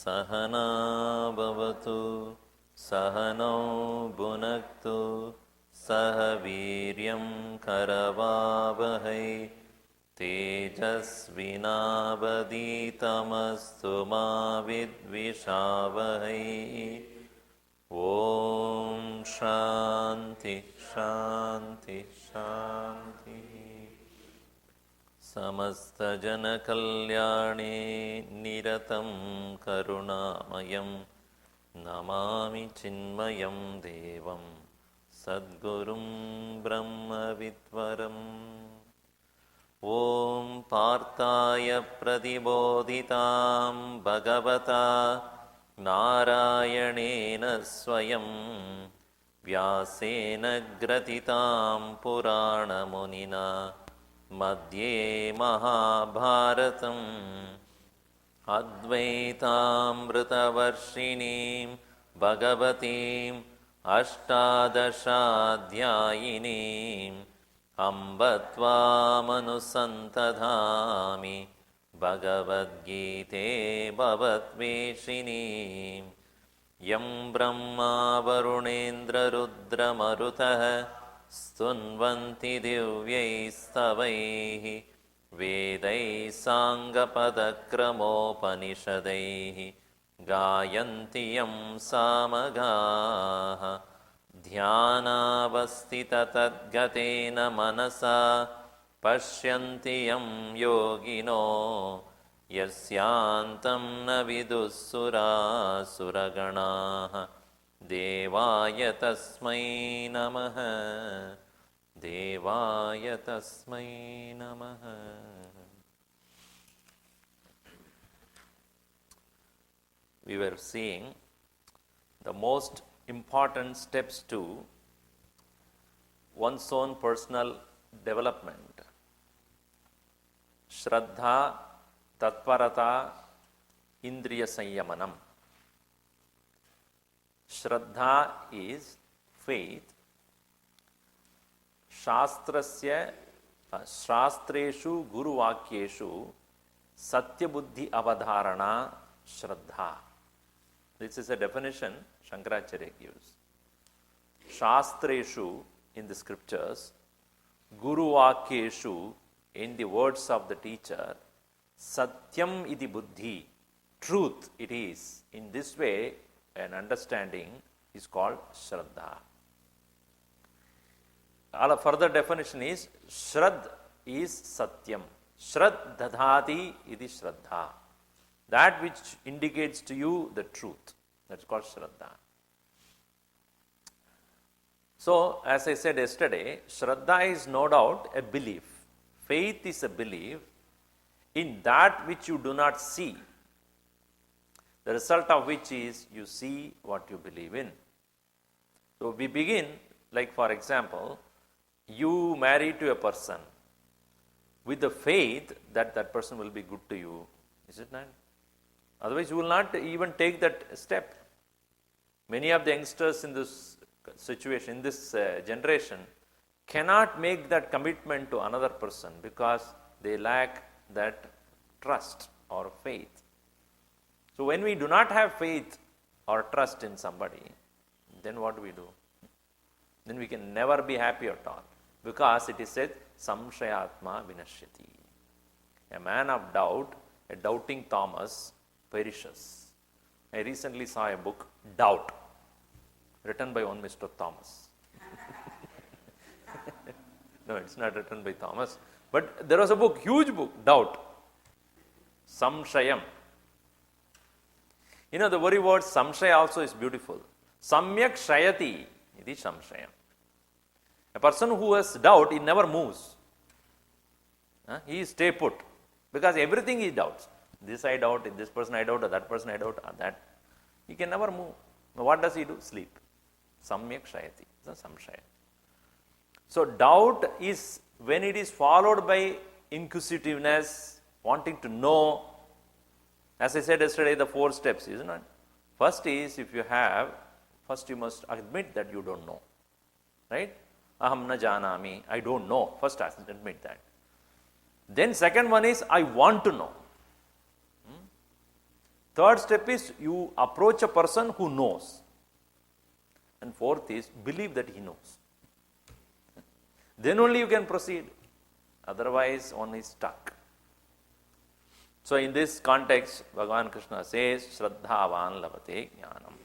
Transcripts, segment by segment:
सहना भवतु सहनौ भुनक्तु सह वीर्यं करवावहै तेजस्विनावधीतमस्तु मा विद्विषावहै। ओम शांति शांति शांति। समस्त जन कल्याणे निरतं करुणामयं नमामि चिन्मयं देवं सद्गुरुं ब्रह्मविद्वरम्। ओम पार्थाय प्रतिबोधितां भगवता नारायणेन स्वयं व्यासेन ग्रथितां पुराणमुनिना मध्ये महाभारतम् अद्वैतामृतवर्षिणीं भगवतीम् अष्टादशाध्यायिनीम् अम्ब त्वामनुसन्तधामि भगवद्गीते भवद्वेषिणीं। यं ब्रह्मा वरुणेन्द्ररुद्रमरुतः स्तुन्वन्ति दिव्यैस्तवैः वेदैः साङ्गपदक्रमोपनिषदैः गायन्ति यं सामगाः। ध्यानावस्थिततद्गतेन मनसा पश्यन्ति यं योगिनो यस्यान्तं न विदुःसुरासुरगणाः। देवाय तस्मै नमः देवाय तस्मै नमः। We were seeing the most important steps to one's own personal development. Shraddha, Tatparata, Indriya Sanyamanam. Shraddha is faith. Shastreshu Guru Vakyeshu Satya Buddhi Avadharana Shraddha. This is a definition Shankaracharya gives. Shastreshu in the scriptures, Guru Vakyeshu in the words of the teacher, Satyam iti buddhi, truth it is. In this way, an understanding is called Shraddha. A further definition is Shrad is Satyam. Shrad dadhati iti Shraddha. That which indicates to you the truth. That's called Shraddha. So, as I said yesterday, Shraddha is no doubt a belief. Faith is a belief in that which you do not see. The result of which is you see what you believe in. So, we begin, like for example, you marry to a person with the faith that that person will be good to you. Is it not? Otherwise, you will not even take that step. Many of the youngsters in this situation, in this generation, cannot make that commitment to another person because they lack that trust or faith. So, when we do not have faith or trust in somebody, then what do we do? Then we can never be happy at all because it is said, Samshayatma vinashyati. A man of doubt, a doubting Thomas, perishes. I recently saw a book, Doubt, written by one Mr. Thomas. No, it's not written by Thomas. But there was a book, huge book, Doubt. Samshayam. You know, the very word Samshaya also is beautiful. Samyak Shayati, it is Samshayam. A person who has doubt, he never moves. He stay put. Because everything he doubts. This I doubt, this person I doubt, that person I doubt, that. He can never move. Now what does he do? Sleep. Samyak Shayati. Samshaya. So doubt is when it is followed by inquisitiveness, wanting to know. As I said yesterday, the 4 steps, isn't it? First is, if you have, first you must admit that you don't know. Right? Aham na janami, I don't know. First admit that. Then second one is, I want to know. Third step is you approach a person who knows. And fourth is believe that he knows. Then only you can proceed. Otherwise, one is stuck. So in this context, Bhagavan Krishna says, Shraddhavan labate jnanam.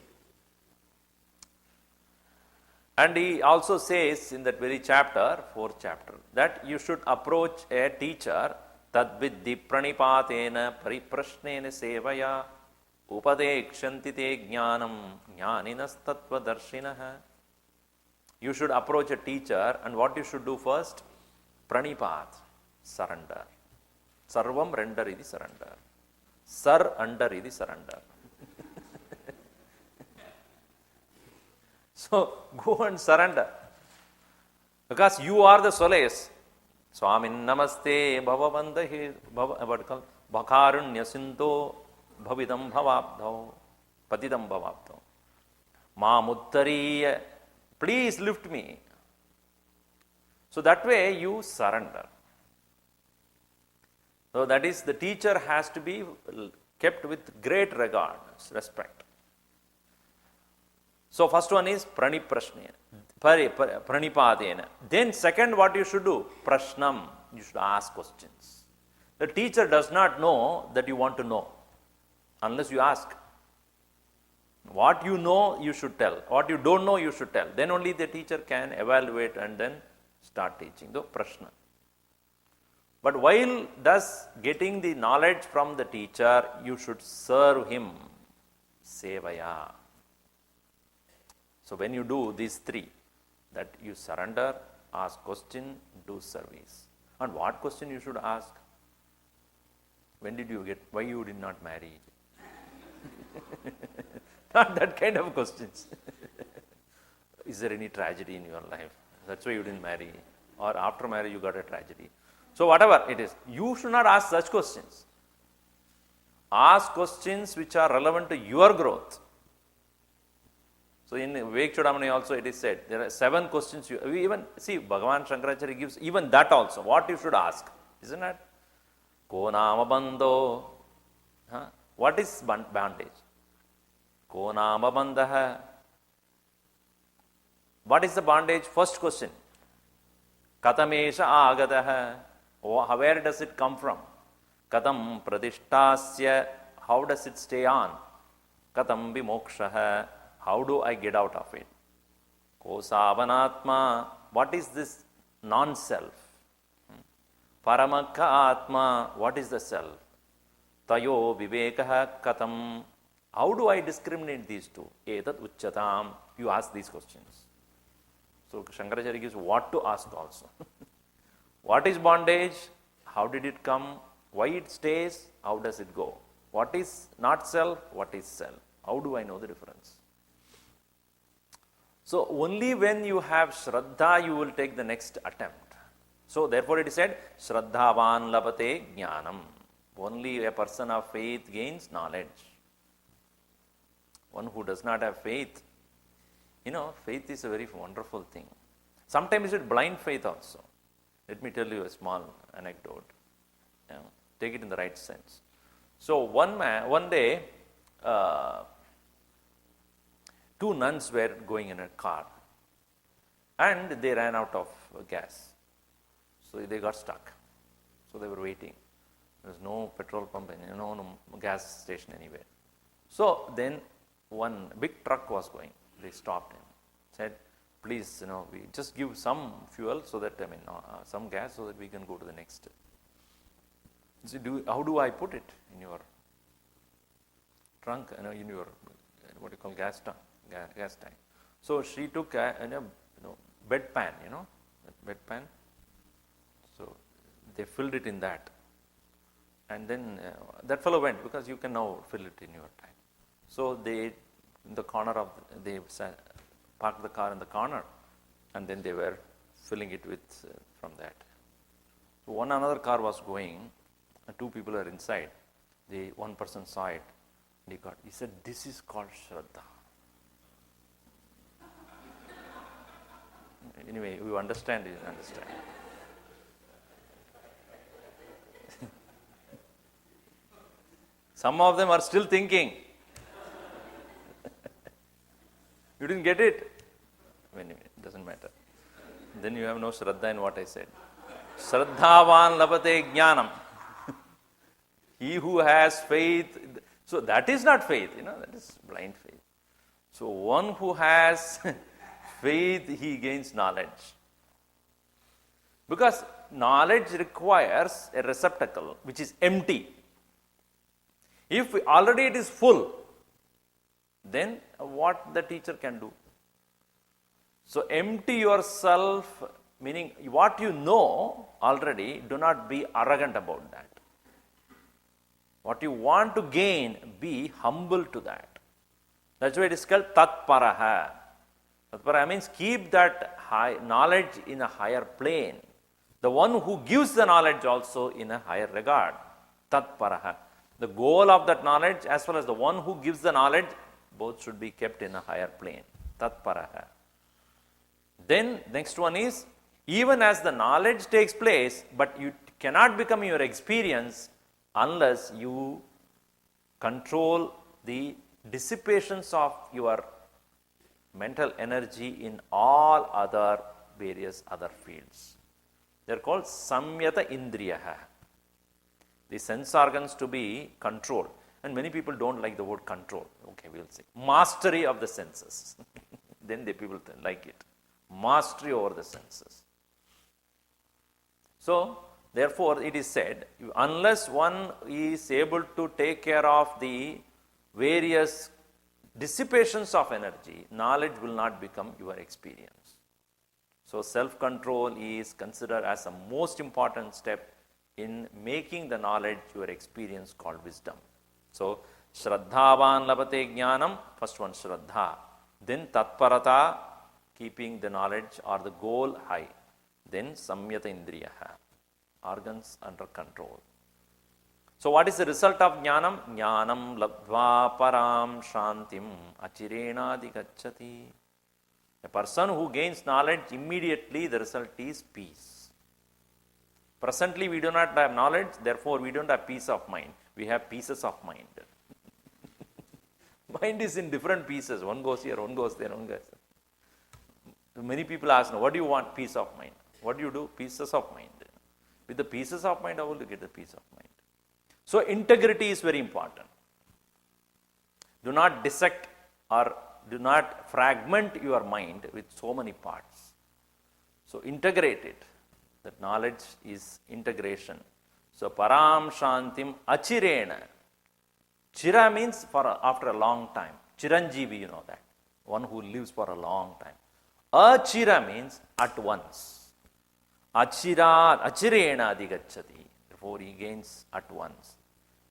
And he also says in that very chapter, 4th chapter, that you should approach a teacher tadviddhi pranipatena pariprashnena sevaya upadekshanti te jnanam jnaninas tattva darshinaha. You should approach a teacher, and what you should do first? Pranipat, surrender. Sarvam render idi surrender. Sar under idi surrender. So go and surrender. Because you are the solace. Swami namaste bhavavandahe bhakarunya sinto bhavidam bhavabdho patidam bhavabdho mamuttariya. Please lift me. So that way you surrender. So that is, the teacher has to be kept with great regard, respect. So first one is pranipadena. Then second, what you should do? Prashnam. You should ask questions. The teacher does not know that you want to know unless you ask. What you know, you should tell. What you don't know, you should tell. Then only the teacher can evaluate and then start teaching. The prashna. But while thus getting the knowledge from the teacher, you should serve him. Sevaya. So when you do these three, that you surrender, ask question, do service. And what question you should ask? When did you get, why you did not marry? Not that kind of questions. Is there any tragedy in your life? That's why you didn't marry. Or after marriage you got a tragedy. So whatever it is, you should not ask such questions. Ask questions which are relevant to your growth. So in Vivek Chudamani also it is said, there are 7 questions. We even see Bhagavan Shankaracharya gives even that also. What you should ask, isn't it? Ko nama bandho. What is bondage? Ko nama bandha. What is the bondage? First question. Katamesha agataha. Where does it come from? Katam pradishtasya. How does it stay on? Katam vimokshaha. How do I get out of it? Kosavanatma. What is this non-self? Paramakha atma. What is the self? Tayo vivekaha katam. How do I discriminate these two? Etat ucchatam. You ask these questions. So Shankaracharya gives what to ask also. What is bondage? How did it come? Why it stays? How does it go? What is not self? What is self? How do I know the difference? So only when you have Shraddha, you will take the next attempt. So therefore it is said, Shraddhavan labate jnanam. Only a person of faith gains knowledge. One who does not have faith, faith is a very wonderful thing. Sometimes it's blind faith also. Let me tell you a small anecdote. Take it in the right sense. So one day, 2 nuns were going in a car and they ran out of gas. So they got stuck. So they were waiting. There was no petrol pump, no gas station anywhere. So then one big truck was going. They stopped him. Said, please, we just give some fuel so that, some gas so that we can go to the next. So how do I put it in your trunk, in your, what you call gas tank? Gas tank. So she took a bed pan, bed pan. So they filled it in that. And then that fellow went, because you can now fill it in your tank. So they, in the corner of, they parked the car in the corner, and then they were filling it with from that. So another car was going, and 2 people were inside. One person saw it, and he said, this is called Shraddha. Anyway, you understand, you understand. Some of them are still thinking. You didn't get it? Anyway, it doesn't matter. Then you have no Shraddha in what I said. Shraddhavan labate jnanam. He who has faith. So that is not faith, that is blind faith. So one who has faith, he gains knowledge. Because knowledge requires a receptacle which is empty. If already it is full, then what the teacher can do? So empty yourself, meaning what you know already, do not be arrogant about that. What you want to gain, be humble to that. That's why it is called tatparaha. Tatparaha means keep that high knowledge in a higher plane. The one who gives the knowledge also in a higher regard. Tatparaha. The goal of that knowledge as well as the one who gives the knowledge, both should be kept in a higher plane. Tatparaha. Then next one is, even as the knowledge takes place, but you cannot become your experience unless you control the dissipations of your mental energy in all other various other fields. They are called samyata indriyaha. The sense organs to be controlled. And many people don't like the word control. Okay, we'll say mastery of the senses. Then the people like it. Mastery over the senses. So, therefore, it is said, unless one is able to take care of the various dissipations of energy, knowledge will not become your experience. So, self-control is considered as a most important step in making the knowledge your experience called wisdom. So, Shraddhavan labate jnanam, first one Shraddha. Then Tatparata, keeping the knowledge or the goal high. Then Samyata Indriyaha, organs under control. So what is the result of jnanam? Jnanam labdva param shantim achirena digacchati. A person who gains knowledge, immediately the result is peace. Presently we do not have knowledge, therefore we don't have peace of mind. We have pieces of mind. Mind is in different pieces. One goes here, one goes there, one goes there. Many people ask, what do you want? Peace of mind. What do you do? Pieces of mind. With the pieces of mind, how will you get the peace of mind? So integrity is very important. Do not dissect or do not fragment your mind with so many parts. So integrate it. That knowledge is integration. So param shantim achirena. Chira means for after a long time. Chiranjeevi, you know that. One who lives for a long time. Achira means at once. Achirena digacchati. Therefore he gains at once.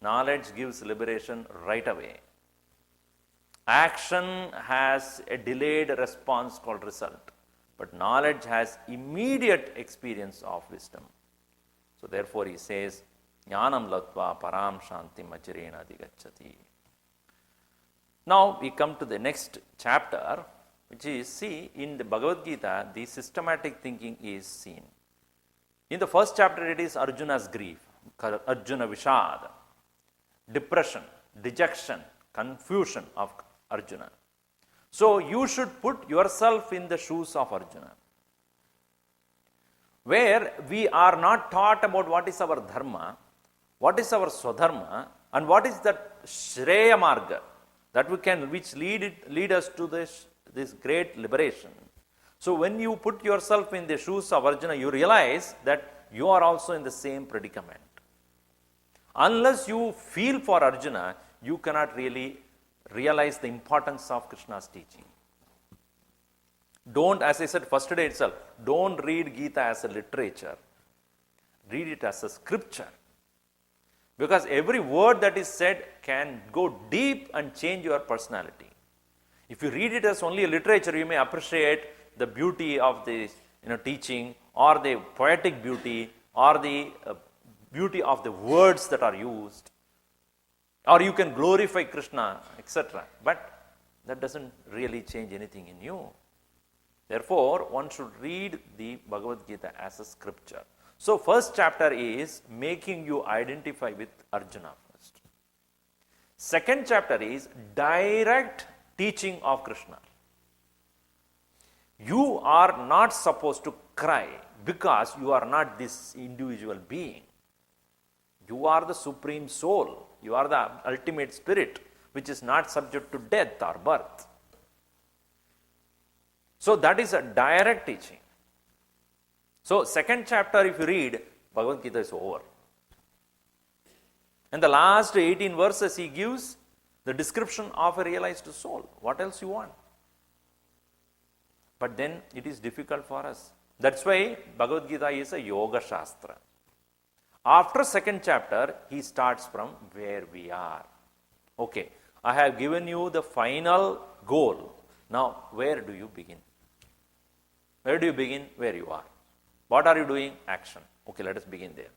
Knowledge gives liberation right away. Action has a delayed response called result. But knowledge has immediate experience of wisdom. So therefore he says, Jnanam latva param shantim achirena digacchati. Now we come to the next chapter, which is, see, in the Bhagavad Gita, the systematic thinking is seen. In the first chapter, it is Arjuna's grief, Arjuna Vishad, depression, dejection, confusion of Arjuna. So you should put yourself in the shoes of Arjuna, where we are not taught about what is our dharma, what is our swadharma, and what is that Shreya Marga, that we can, which lead us to this great liberation. So when you put yourself in the shoes of Arjuna, you realize that you are also in the same predicament. Unless you feel for Arjuna, you cannot really realize the importance of Krishna's teaching. Don't, as I said first day itself, don't read Gita as a literature. Read it as a scripture. Because every word that is said can go deep and change your personality. If you read it as only a literature, you may appreciate the beauty of the teaching, or the poetic beauty, or the beauty of the words that are used, or you can glorify Krishna, etc. But that doesn't really change anything in you. Therefore, one should read the Bhagavad Gita as a scripture. So, first chapter is making you identify with Arjuna first. Second chapter is direct teaching of Krishna. You are not supposed to cry because you are not this individual being. You are the supreme soul. You are the ultimate spirit, which is not subject to death or birth. So that is a direct teaching. So second chapter, if you read, Bhagavad Gita is over. And the last 18 verses he gives the description of a realized soul. What else you want? But then it is difficult for us. That's why Bhagavad Gita is a yoga shastra. After second chapter, he starts from where we are. Okay, I have given you the final goal. Now, where do you begin? Where do you begin? Where you are. What are you doing? Action. Okay, let us begin there.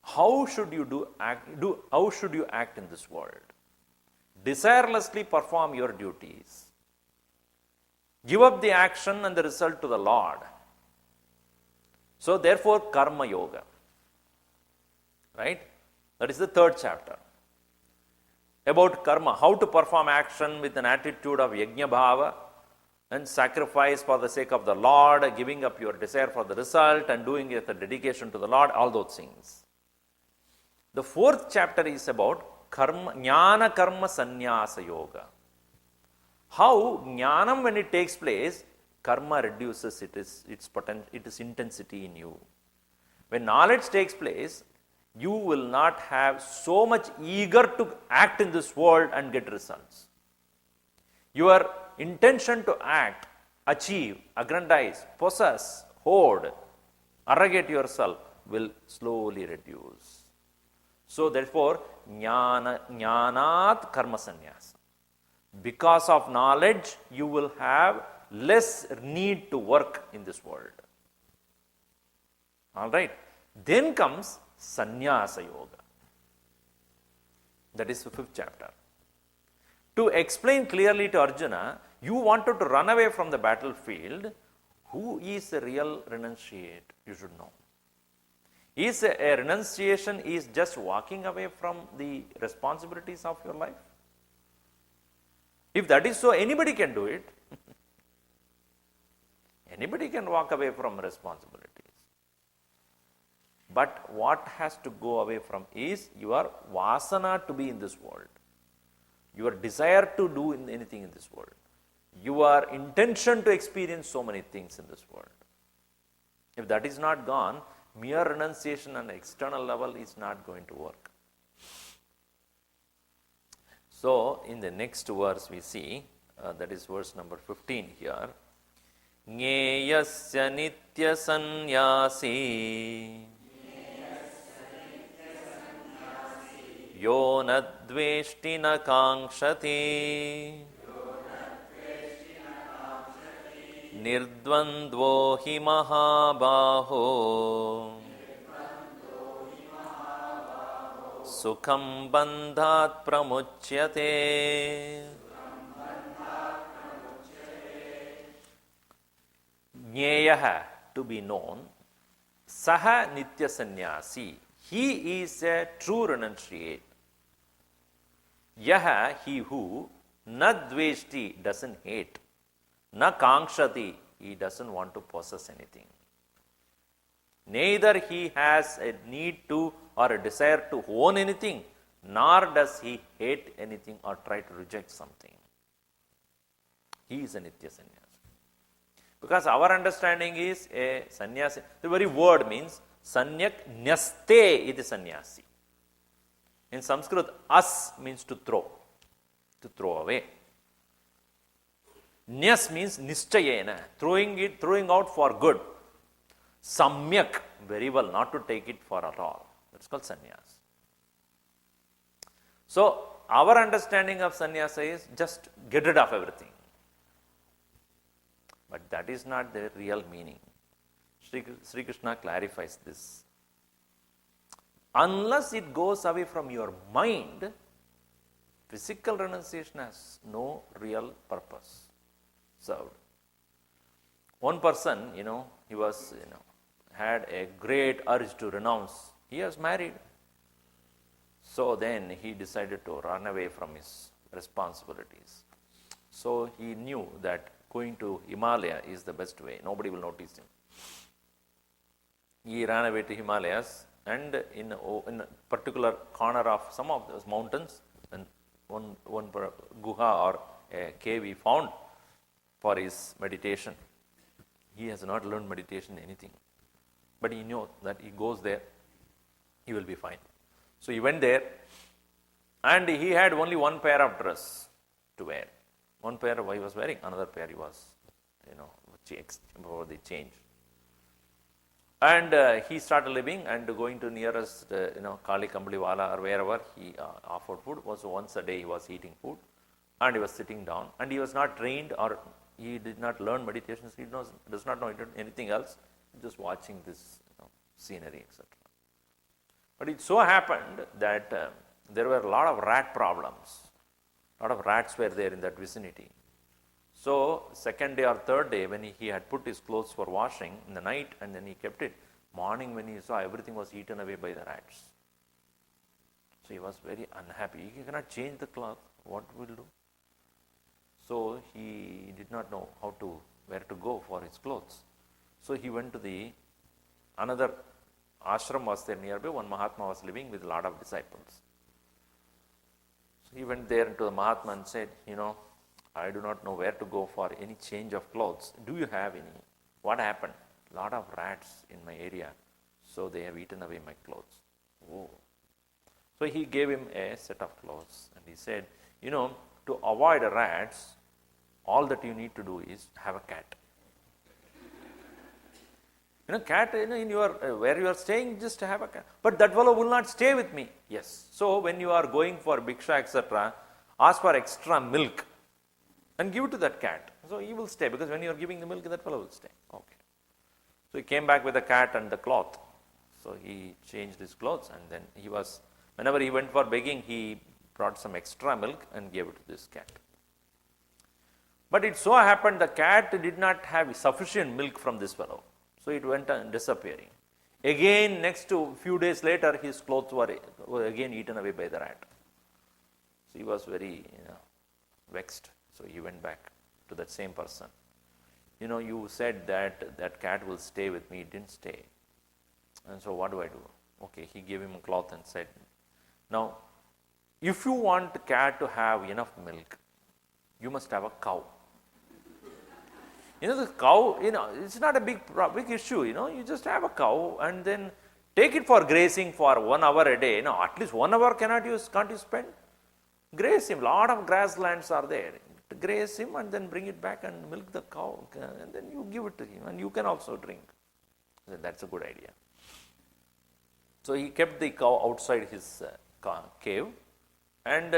How should you how should you act in this world? Desirelessly perform your duties. Give up the action and the result to the Lord. So therefore, karma yoga. Right? That is the third chapter. About karma, how to perform action with an attitude of yajna bhava and sacrifice for the sake of the Lord, giving up your desire for the result and doing it with a dedication to the Lord, all those things. The fourth chapter is about karma, jnana karma sannyasa yoga. How jnanam, when it takes place, karma reduces its intensity in you. When knowledge takes place, you will not have so much eager to act in this world and get results. Your intention to act, achieve, aggrandize, possess, hoard, arrogate yourself will slowly reduce. So therefore, jnanat karma sannyasa. Because of knowledge, you will have less need to work in this world. All right. Then comes sannyasa yoga. That is the fifth chapter. To explain clearly to Arjuna, you wanted to run away from the battlefield. Who is the real renunciate? You should know. Is a renunciation is just walking away from the responsibilities of your life? If that is so, anybody can do it. Anybody can walk away from responsibilities. But what has to go away from is your vasana to be in this world. Your desire to do anything in this world. Your intention to experience so many things in this world. If that is not gone, mere renunciation on an external level is not going to work. So, in the next verse we see, that is verse number 15 here. Jneyasya nitya sannyasi yo nadveshti na kankshati nirdvandvo hi mahabaho sukham bandhat pramuchyate. Jneyah, to be known, saha nitya sannyasi, he is a true renunciate. Yaha, he who, na dveshti, doesn't hate, na kankshati, he doesn't want to possess anything. Neither he has a need to or a desire to own anything, nor does he hate anything or try to reject something. He is a nitya sannyasi. Because our understanding is a sannyasi, the very word means sanyak nyaste iti sannyasi. In Sanskrit, as means to throw away. Nyas means nischayena, throwing out for good. Samyak, very well, not to take it for at all. That's called sannyas. So, our understanding of sannyasa is just get rid of everything. But that is not the real meaning. Sri Krishna clarifies this. Unless it goes away from your mind, physical renunciation has no real purpose served. One person, he was, had a great urge to renounce. He was married. So then he decided to run away from his responsibilities. So he knew that going to Himalaya is the best way. Nobody will notice him. He ran away to Himalayas, and in a particular corner of some of those mountains, and one guha or a cave he found for his meditation. He has not learned meditation, anything. But he knew that he goes there, he will be fine. So he went there, and he had only one pair of dress to wear. One pair he was wearing, another pair he was, for the change. And he started living and going to nearest, Kali Kambliwala or wherever he offered food. So once a day he was eating food, and he was sitting down, and he was not trained, or he did not learn meditation. He does not know anything else, just watching this scenery, etc. But it so happened that there were a lot of rat problems. A lot of rats were there in that vicinity. So second day or third day, when he had put his clothes for washing in the night, and then he kept it, morning when he saw everything was eaten away by the rats. So he was very unhappy. He cannot change the cloth. What will do? So he did not know where to go for his clothes. So he went to another ashram was there nearby. One Mahatma was living with a lot of disciples. So he went there to the Mahatma and said, I do not know where to go for any change of clothes. Do you have any? What happened? A lot of rats in my area, so they have eaten away my clothes. Oh. So he gave him a set of clothes, and he said, to avoid rats, all that you need to do is have a cat. Cat, in your where you are staying, just have a cat. But that fellow will not stay with me. Yes. So when you are going for bhiksha, etc., ask for extra milk and give it to that cat. So he will stay, because when you are giving the milk, that fellow will stay. Okay. So he came back with the cat and the cloth. So he changed his clothes, and then whenever he went for begging, he brought some extra milk and gave it to this cat. But it so happened the cat did not have sufficient milk from this fellow. So it went on disappearing. Again, next to few days later, his clothes were again eaten away by the rat. So he was very vexed. So he went back to that same person. You said that cat will stay with me. It didn't stay. And so what do I do? Okay, he gave him a cloth and said, now, if you want the cat to have enough milk, you must have a cow. The cow, it's not a big issue, you just have a cow and then take it for grazing for 1 hour a day. At least 1 hour can't you spend? Graze him, lot of grasslands are there. Graze him and then bring it back and milk the cow, and then you give it to him, and you can also drink. That's a good idea. So he kept the cow outside his cave, and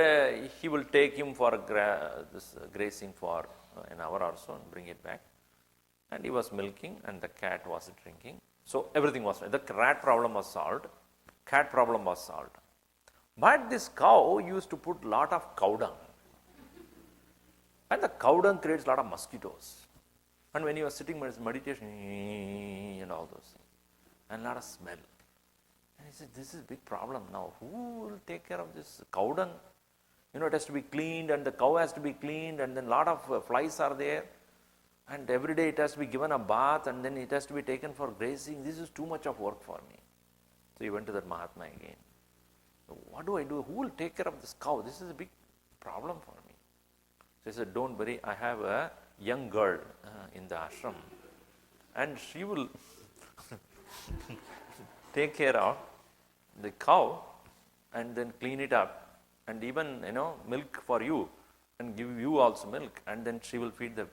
he will take him for grazing for an hour or so and bring it back. And he was milking, and the cat was drinking. So everything was fine. The rat problem was solved. Cat problem was solved. But this cow used to put a lot of cow dung. And the cow dung creates a lot of mosquitoes. And when he was sitting in his meditation, and all those things, and a lot of smell. And he said, this is a big problem now. Who will take care of this cow dung? It has to be cleaned, and the cow has to be cleaned, and then a lot of flies are there. And every day it has to be given a bath, and then it has to be taken for grazing. This is too much of work for me. So he went to that Mahatma again. So what do I do? Who will take care of this cow? This is a big problem for me. So he said, don't worry, I have a young girl in the ashram, and she will take care of the cow and then clean it up, and even milk for you, and give you also milk, and then she will feed the.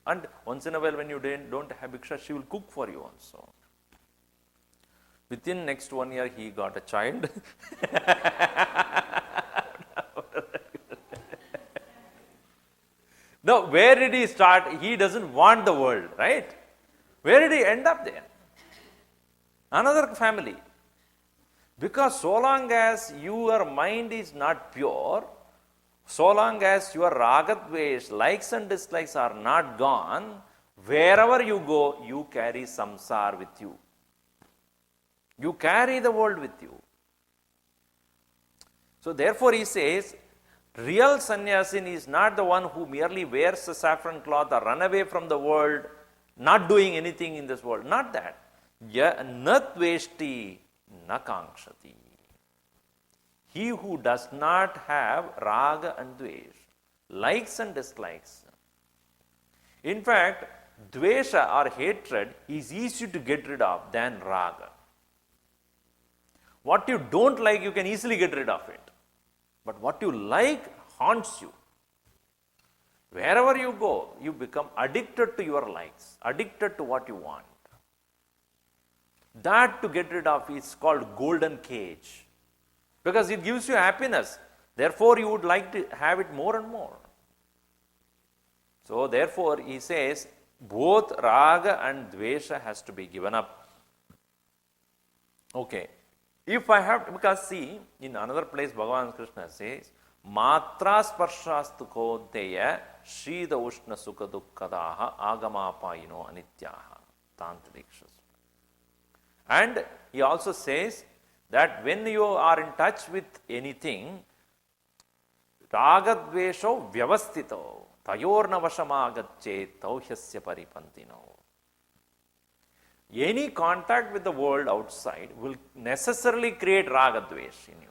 And once in a while, when you don't have bhiksha, she will cook for you also. Within next 1 year, he got a child. Now, where did he start? He doesn't want the world, right? Where did he end up there? Another family. Because so long as your mind is not pure, so long as your ragadvesh, likes and dislikes are not gone, wherever you go, you carry samsara with you. You carry the world with you. So therefore he says, real sannyasin is not the one who merely wears a saffron cloth or run away from the world, not doing anything in this world. Not that. Na tveshti na kankshati. He who does not have raga and dvesh, likes and dislikes. In fact, dvesha or hatred is easy to get rid of than raga. What you don't like, you can easily get rid of it. But what you like haunts you. Wherever you go, you become addicted to your likes, addicted to what you want. That to get rid of is called golden cage. Because it gives you happiness. Therefore, you would like to have it more and more. So, therefore, he says, both raga and dvesha has to be given up. Okay. If I have to, because see, in another place, Bhagavan Krishna says, Matra sparshastu kodeya shida ushna sukha dukkadaha agamapayino anityaha tantrikshas. And he also says that when you are in touch with anything, ragadvesho vyavastito tayorna vashamagacche tauhyasya paripantino. Any contact with the world outside will necessarily create ragadvesh in you.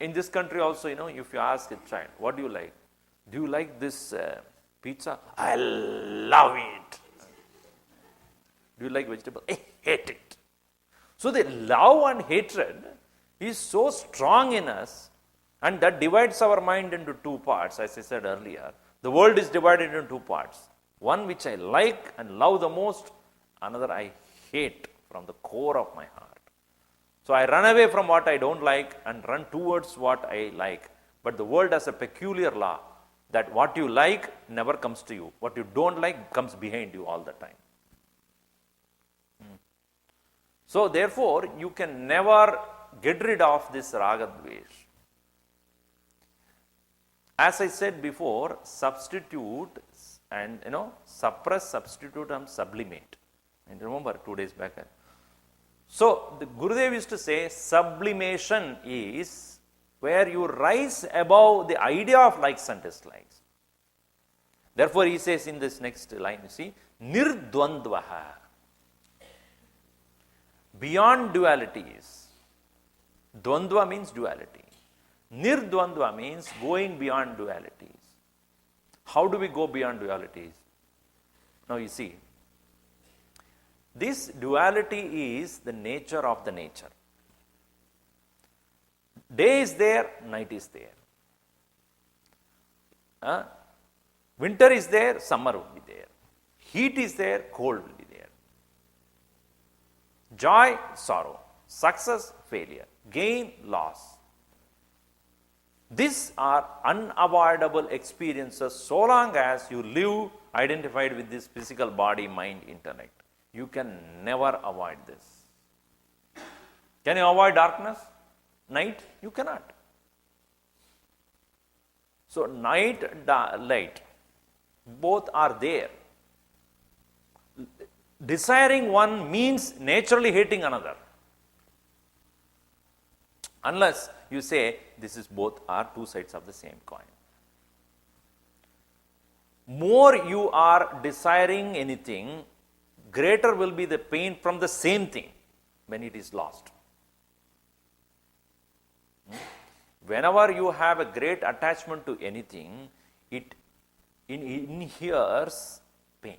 In this country also, if you ask a child, what do you like? Do you like this pizza? I love it. Do you like vegetable? I hate it. So the love and hatred is so strong in us, and that divides our mind into two parts. As I said earlier, the world is divided into two parts. One which I like and love the most, another I hate from the core of my heart. So I run away from what I don't like and run towards what I like. But the world has a peculiar law that what you like never comes to you. What you don't like comes behind you all the time. So therefore, you can never get rid of this raga dvesh. As I said before, substitute and suppress, substitute and sublimate. And remember 2 days back. So the Gurudev used to say sublimation is where you rise above the idea of likes and dislikes. Therefore he says in this next line, you see, nirdvandvaha. Beyond dualities. Dvandva means duality. Nirdvandva means going beyond dualities. How do we go beyond dualities? Now you see, this duality is the nature of the nature. Day is there, night is there. Winter is there, summer will be there. Heat is there, cold will be there. Joy, sorrow. Success, failure. Gain, loss. These are unavoidable experiences so long as you live identified with this physical body, mind, intellect. You can never avoid this. Can you avoid darkness? Night? You cannot. So night, light, both are there. Desiring one means naturally hating another. Unless you say this is both are two sides of the same coin. More you are desiring anything, greater will be the pain from the same thing when it is lost. Whenever you have a great attachment to anything, it inheres pain.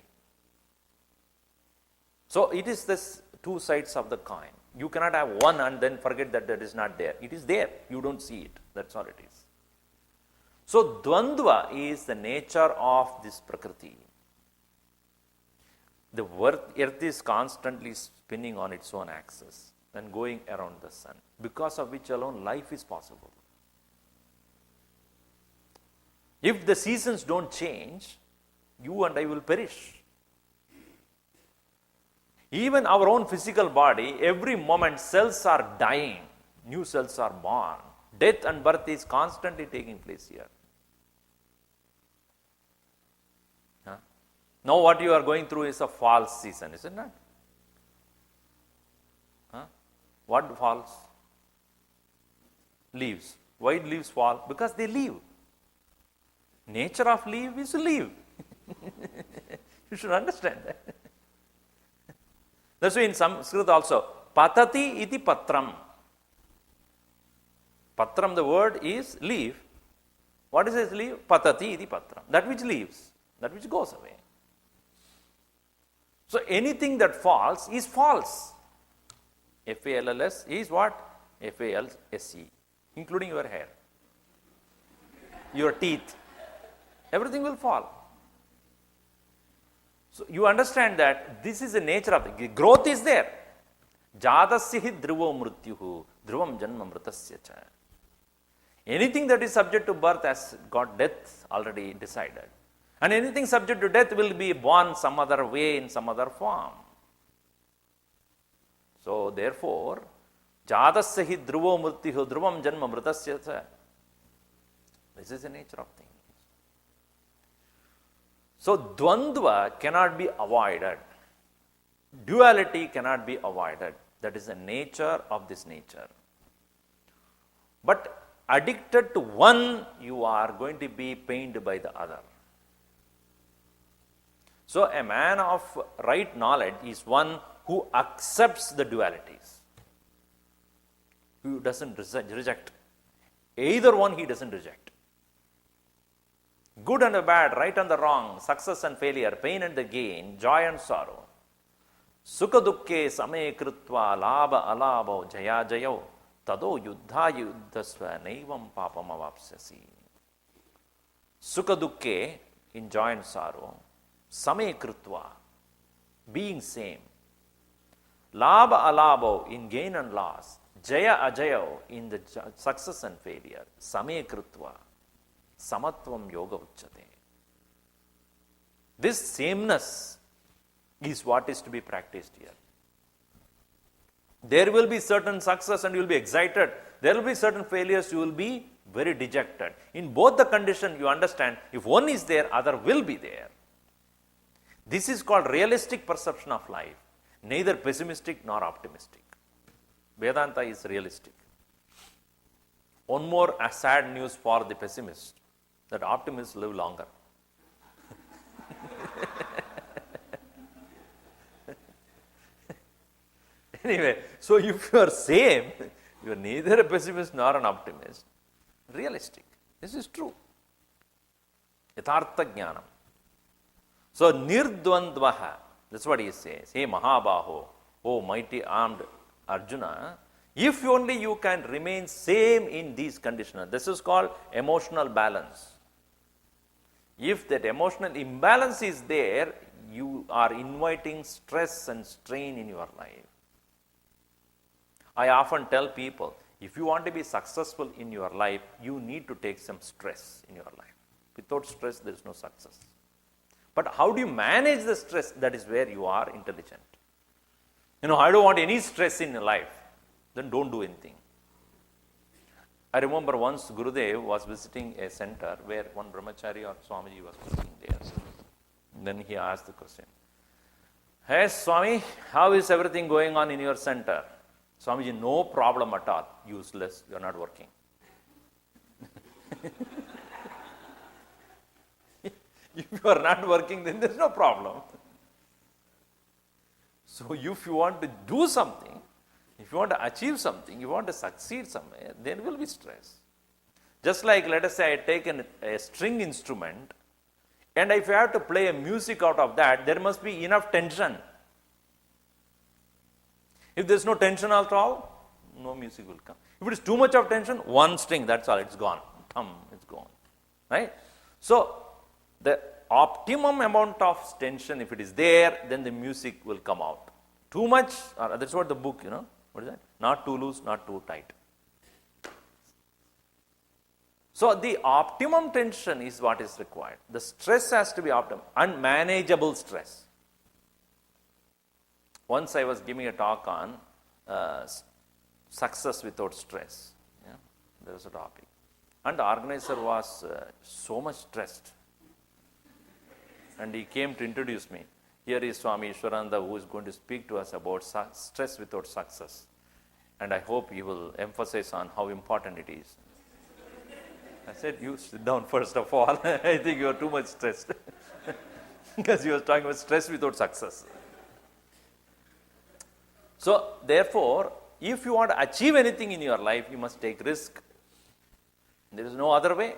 So it is this two sides of the coin. You cannot have one and then forget that that is not there. It is there. You don't see it. That's all it is. So dvandva is the nature of this prakriti. The earth is constantly spinning on its own axis and going around the sun, because of which alone life is possible. If the seasons don't change, you and I will perish. Even our own physical body, every moment cells are dying, new cells are born. Death and birth is constantly taking place here. Now what you are going through is a fall season, isn't it? What falls? leaves. Why leaves fall? Because they leave. Nature of leaf is to leave. You should understand that. That's why in Sanskrit also, patati iti patram. Patram, the word is leaf. What is this leaf? Patati iti patram. That which leaves, that which goes away. So anything that falls is false. F-A-L-L-S is what? F-A-L-S-E, including your hair, your teeth. Everything will fall. So you understand that this is the nature of the growth is there. Jadasya dhruvo mrityuhu dhruvam janma mritasya cha. Anything that is subject to birth has got death already decided. And anything subject to death will be born some other way, in some other form. So therefore, jadasya hi dhruvo mrityuhu dhruvam janma mritasya cha. This is the nature of things. So dvandva cannot be avoided. Duality cannot be avoided. That is the nature of this nature. But addicted to one, you are going to be pained by the other. So a man of right knowledge is one who accepts the dualities, who doesn't reject. Either one he doesn't reject. Good and the bad, right and the wrong, success and failure, pain and the gain, joy and sorrow. Sukha dukke same krutva labha alabho jaya jayo tado yuddha yuddhasva naivam papam avapsyasi. Sukha dukke, in joy and sorrow, same krutva, being same. Labha alabho, in gain and loss, jaya ajayo, in the success and failure, same krutva. Samatvam yoga uchyate. This sameness is what is to be practiced here. There will be certain success and you will be excited. There will be certain failures, you will be very dejected. In both the condition, you understand, if one is there, other will be there. This is called realistic perception of life. Neither pessimistic nor optimistic. Vedanta is realistic. One more sad news for the pessimist, that optimists live longer. Anyway, so if you are same, you are neither a pessimist nor an optimist. Realistic. This is true. Yathartha jnanam. So nirdvandvaha, that's what he says. Hey Mahabaho, oh mighty armed Arjuna, if only you can remain same in these conditions. This is called emotional balance. If that emotional imbalance is there, you are inviting stress and strain in your life. I often tell people, if you want to be successful in your life, you need to take some stress in your life. Without stress, there is no success. But how do you manage the stress? That is where you are intelligent. I don't want any stress in your life. Then don't do anything. I remember once Gurudev was visiting a center where one brahmachari or Swamiji was visiting there. Then he asked the question, hey Swami, how is everything going on in your center? Swamiji, no problem at all. Useless, you are not working. If you are not working, then there is no problem. So if you want to do something, if you want to achieve something, you want to succeed somewhere, there will be stress. Just like, let us say, I take a string instrument, and if I have to play a music out of that, there must be enough tension. If there is no tension at all, no music will come. If it is too much of tension, one string, that's all, it's gone. It's gone. Right? So, the optimum amount of tension, if it is there, then the music will come out. Too much, that's what the book, what is that? Not too loose, not too tight. So the optimum tension is what is required. The stress has to be optimum, unmanageable stress. Once I was giving a talk on success without stress. Yeah? There was a topic. And the organizer was so much stressed. And he came to introduce me. Here is Swami Ishwarananda, who is going to speak to us about stress without success. And I hope you will emphasize on how important it is. I said, you sit down first of all. I think you are too much stressed. Because you were talking about stress without success. So, therefore, if you want to achieve anything in your life, you must take risk. There is no other way.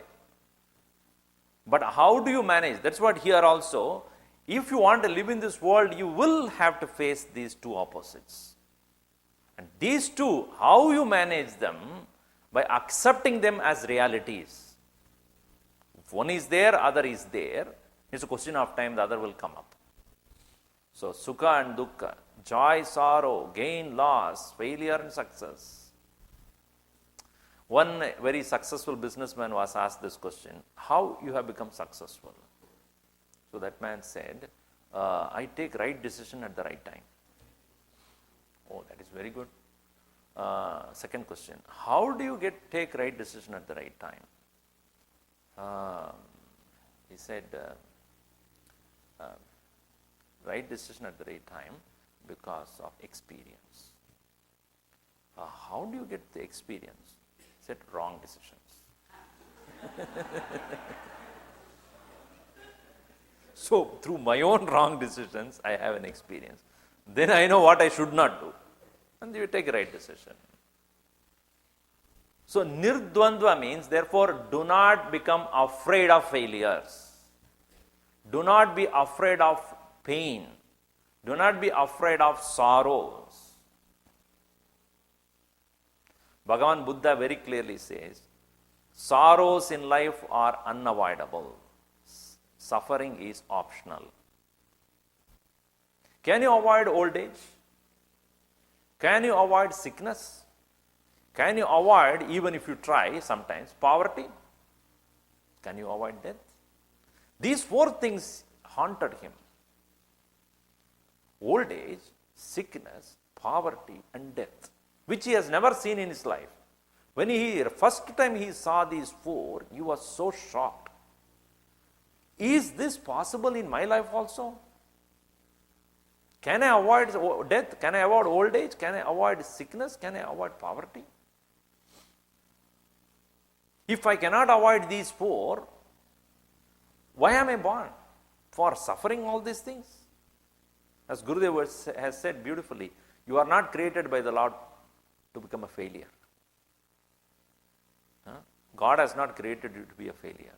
But how do you manage? That's what here also, if you want to live in this world, you will have to face these two opposites. And these two, how you manage them? By accepting them as realities. If one is there, other is there. It's a question of time, the other will come up. So, sukha and dukkha, joy, sorrow, gain, loss, failure and success. One very successful businessman was asked this question, how you have become successful? So that man said, I take right decision at the right time. Oh, that is very good. Second question, how do you take right decision at the right time? He said, right decision at the right time because of experience. How do you get the experience? He said, wrong decisions. So, through my own wrong decisions, I have an experience. Then I know what I should not do. And you take a right decision. So, nirdvandva means, therefore, do not become afraid of failures. Do not be afraid of pain. Do not be afraid of sorrows. Bhagavan Buddha very clearly says, sorrows in life are unavoidable. Suffering is optional. Can you avoid old age? Can you avoid sickness? Can you avoid, even if you try sometimes, poverty? Can you avoid death? These four things haunted him. Old age, sickness, poverty and death, which he has never seen in his life. When first time he saw these four, he was so shocked. Is this possible in my life also? Can I avoid death? Can I avoid old age? Can I avoid sickness? Can I avoid poverty? If I cannot avoid these four, why am I born? For suffering all these things? As Gurudev has said beautifully, you are not created by the Lord to become a failure. God has not created you to be a failure.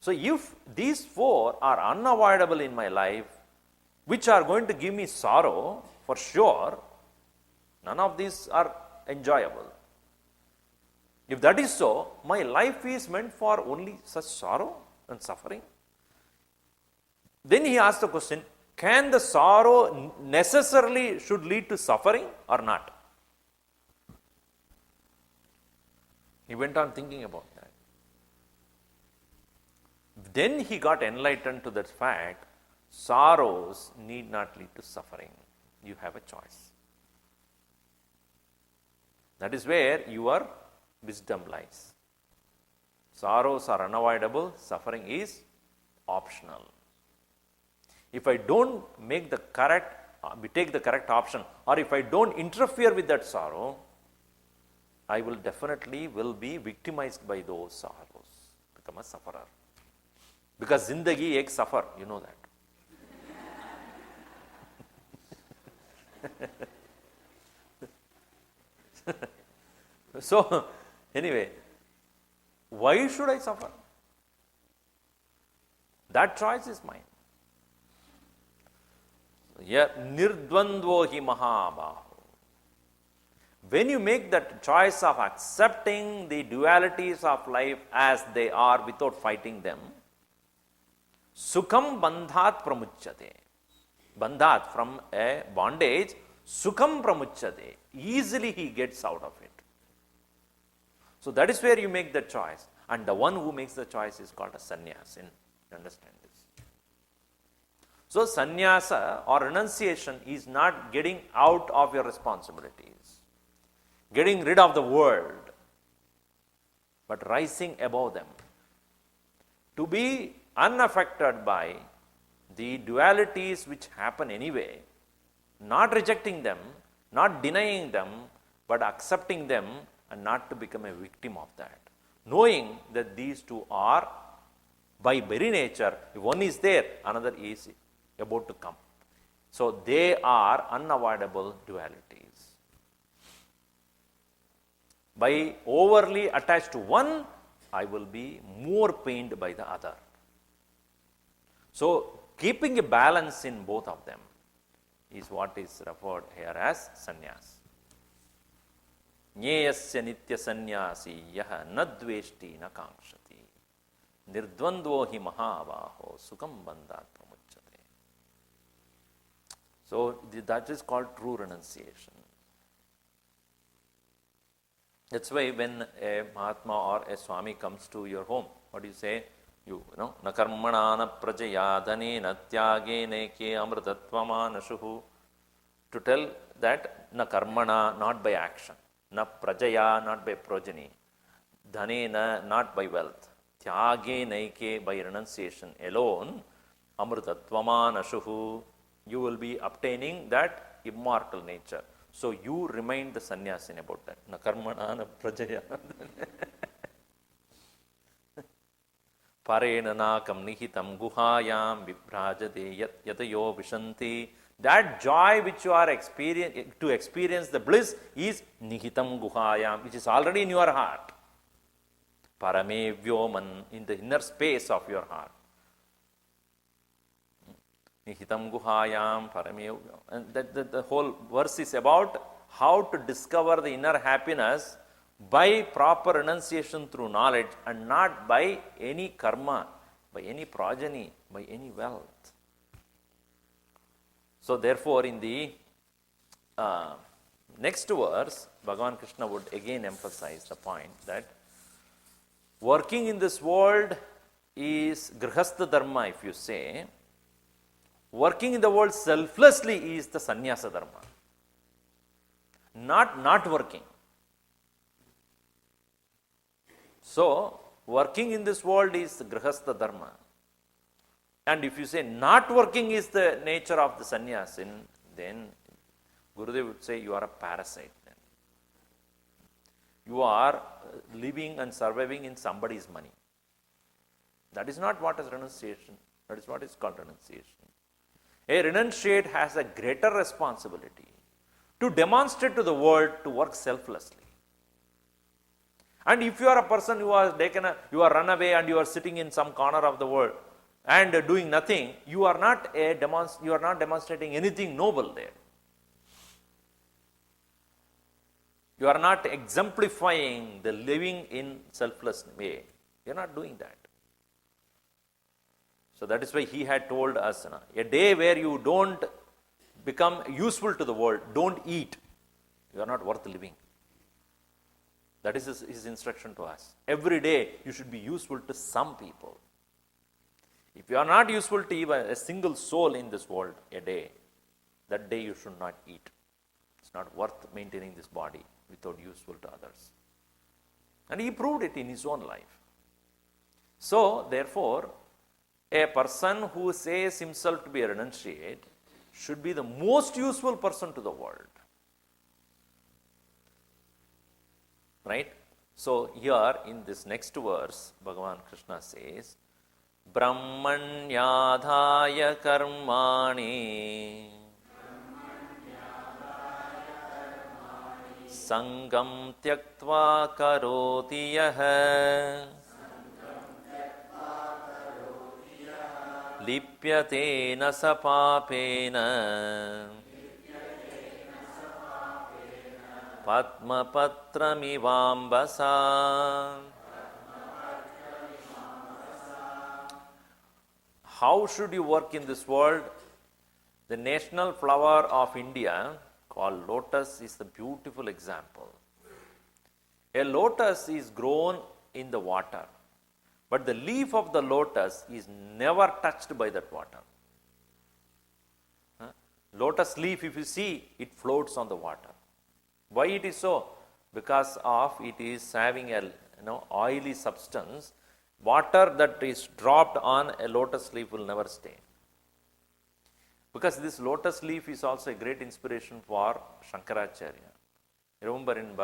So if these four are unavoidable in my life, which are going to give me sorrow, for sure, none of these are enjoyable. If that is so, my life is meant for only such sorrow and suffering. Then he asked the question, can the sorrow necessarily should lead to suffering or not? He went on thinking about that. Then he got enlightened to that fact, sorrows need not lead to suffering. You have a choice. That is where your wisdom lies. Sorrows are unavoidable, suffering is optional. If I don't make the take the correct option, or if I don't interfere with that sorrow, I will definitely be victimized by those sorrows, become a sufferer. Because zindagi ek suffer, you know that. So, anyway, why should I suffer? That choice is mine. Nirdvandvo hi mahabaho. When you make that choice of accepting the dualities of life as they are without fighting them, sukham bandhat pramuchyate. Bandhat, from a bondage, sukham pramuchyate. Easily he gets out of it. So that is where you make the choice. And the one who makes the choice is called a sannyasin. You understand this? So sannyasa or renunciation is not getting out of your responsibilities, getting rid of the world, but rising above them. To be unaffected by the dualities which happen anyway, not rejecting them, not denying them, but accepting them and not to become a victim of that. Knowing that these two are, by very nature, if one is there, another is about to come. So they are unavoidable dualities. By overly attached to one, I will be more pained by the other. So keeping a balance in both of them is what is referred here as sannyas. Nyeyasya nitya sannyasi yaha nadveshti na kankshati nirdvandvo hi mahavaho sukham bandhat pramuchyate. So that is called true renunciation. That's why when a Mahatma or a Swami comes to your home, what do you say? You know, na karmana na prajaya dhane na tyage neke amritatvama. To tell that na karmana, not by action, na prajaya, not by progeny, dhane na, not by wealth, tyage neke, by renunciation alone, amritatvama nashuhu, you will be obtaining that immortal nature. So you remind the sannyasin about that. Na karmana na prajaya. Parena nakam nihitam guhayam viprajate yatayo vishanti. That joy which you are to experience the bliss is nihitam guhayam, which is already in your heart. Parame vyoman, in the inner space of your heart. Nihitam guhayam parame. And the whole verse is about how to discover the inner happiness by proper renunciation through knowledge and not by any karma, by any progeny, by any wealth. So therefore in the next verse, Bhagavan Krishna would again emphasize the point that working in this world is grihastha dharma, if you say. Working in the world selflessly is the sannyasa dharma. Not working. So, working in this world is the grihastha dharma. And if you say not working is the nature of the sannyasin, then Gurudev would say you are a parasite. Then you are living and surviving in somebody's money. That is not what is renunciation. That is what is called renunciation. A renunciate has a greater responsibility to demonstrate to the world to work selflessly. And if you are a person who has you are run away and you are sitting in some corner of the world and doing nothing, you are not demonstrating anything noble there. You are not exemplifying the living in selfless way. You are not doing that. So that is why he had told us, a day where you don't become useful to the world, don't eat. You are not worth living. That is his instruction to us. Every day you should be useful to some people. If you are not useful to even a single soul in this world a day, that day you should not eat. It's not worth maintaining this body without useful to others. And he proved it in his own life. So, therefore, a person who says himself to be a renunciate should be the most useful person to the world. Right? So here in this next verse, Bhagavan Krishna says, Brahmanyadhaya karmani sangam tyaktva karoti yaha lipyate na sapapena Padmapatramivambasa. How should you work in this world? The national flower of India, called lotus, is the beautiful example. A lotus is grown in the water, but the leaf of the lotus is never touched by that water. Lotus leaf, if you see, it floats on the water. Why it is so? Because of it is having a oily substance. Water that is dropped on a lotus leaf will never stay. Because this lotus leaf is also a great inspiration for Shankaracharya. Remember in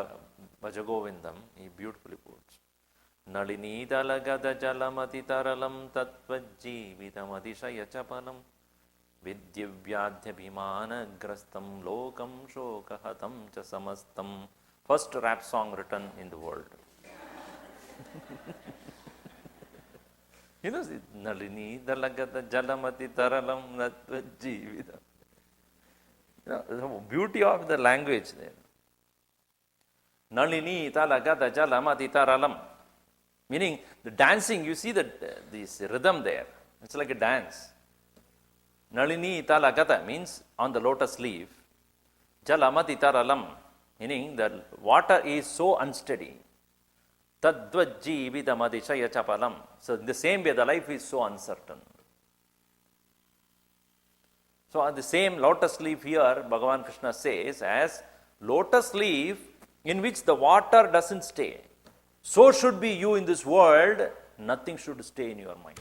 Bhajagovindam, he beautifully puts, Nalini dalagada jalamati taralam tattvajjivitam adishaya chapalam vidyavyadhyabhimana grastam lokam shokahatam cha samastam. First rap song written in the world. You know, Nalini dalagada jalamati taralam tattvajjivitam. You know, the beauty of the language there. Nalini talagada jalamati taralam. Meaning the dancing, you see that this rhythm there. It's like a dance. Nalini talagata means on the lotus leaf. Jalamati taralam, meaning the water is so unsteady. Tadvajjividamadishaya chapalam. So in the same way, the life is so uncertain. So on the same lotus leaf here, Bhagavan Krishna says, as lotus leaf in which the water doesn't stay, so should be you in this world, nothing should stay in your mind.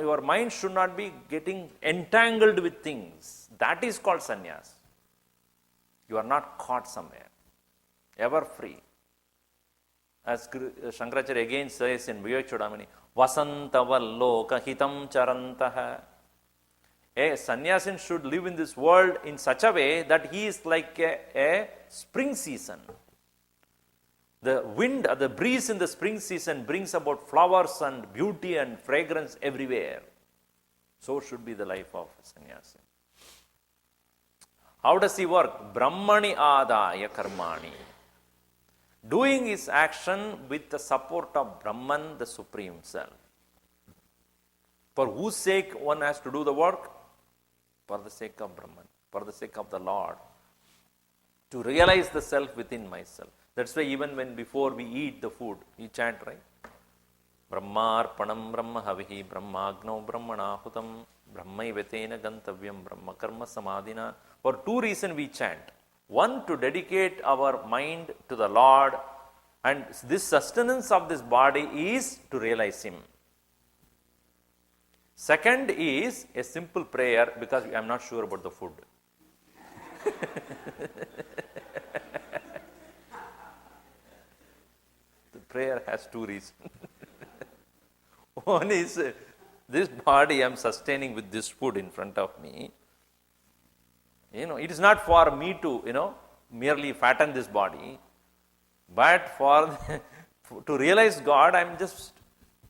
Your mind should not be getting entangled with things. That is called sannyas. You are not caught somewhere, ever free. As Shankaracharya again says in Vivek Chudamani, Vasantavalloka hitam charantaha. A sannyasin should live in this world in such a way that he is like a spring season. The wind, the breeze in the spring season brings about flowers and beauty and fragrance everywhere. So should be the life of a sannyasin. How does he work? Brahmani adaya karmani. Doing his action with the support of Brahman, the Supreme Self. For whose sake one has to do the work? For the sake of Brahman, for the sake of the Lord. To realize the self within myself. That's why even when before we eat the food, we chant, right? Brahmarpanam brahma havihi brahmagno brahmanahutam brahmaivetena gantavyam brahma karma samadhina. For two reasons we chant. One, to dedicate our mind to the Lord, and this sustenance of this body is to realize Him. Second is a simple prayer because I am not sure about the food. The prayer has two reasons. One is this body I am sustaining with this food in front of me. It is not for me to, merely fatten this body, but to realize God, I am just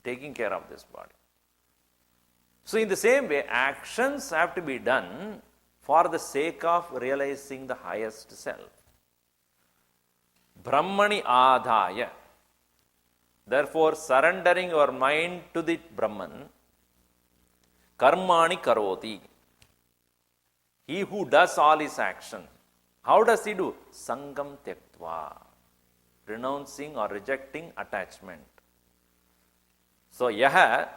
taking care of this body. So in the same way, actions have to be done for the sake of realizing the highest self. Brahmani adhaya. Therefore, surrendering your mind to the Brahman, karmani karoti. He who does all his action. How does he do? Sangam tyaktva. Renouncing or rejecting attachment. So, yaha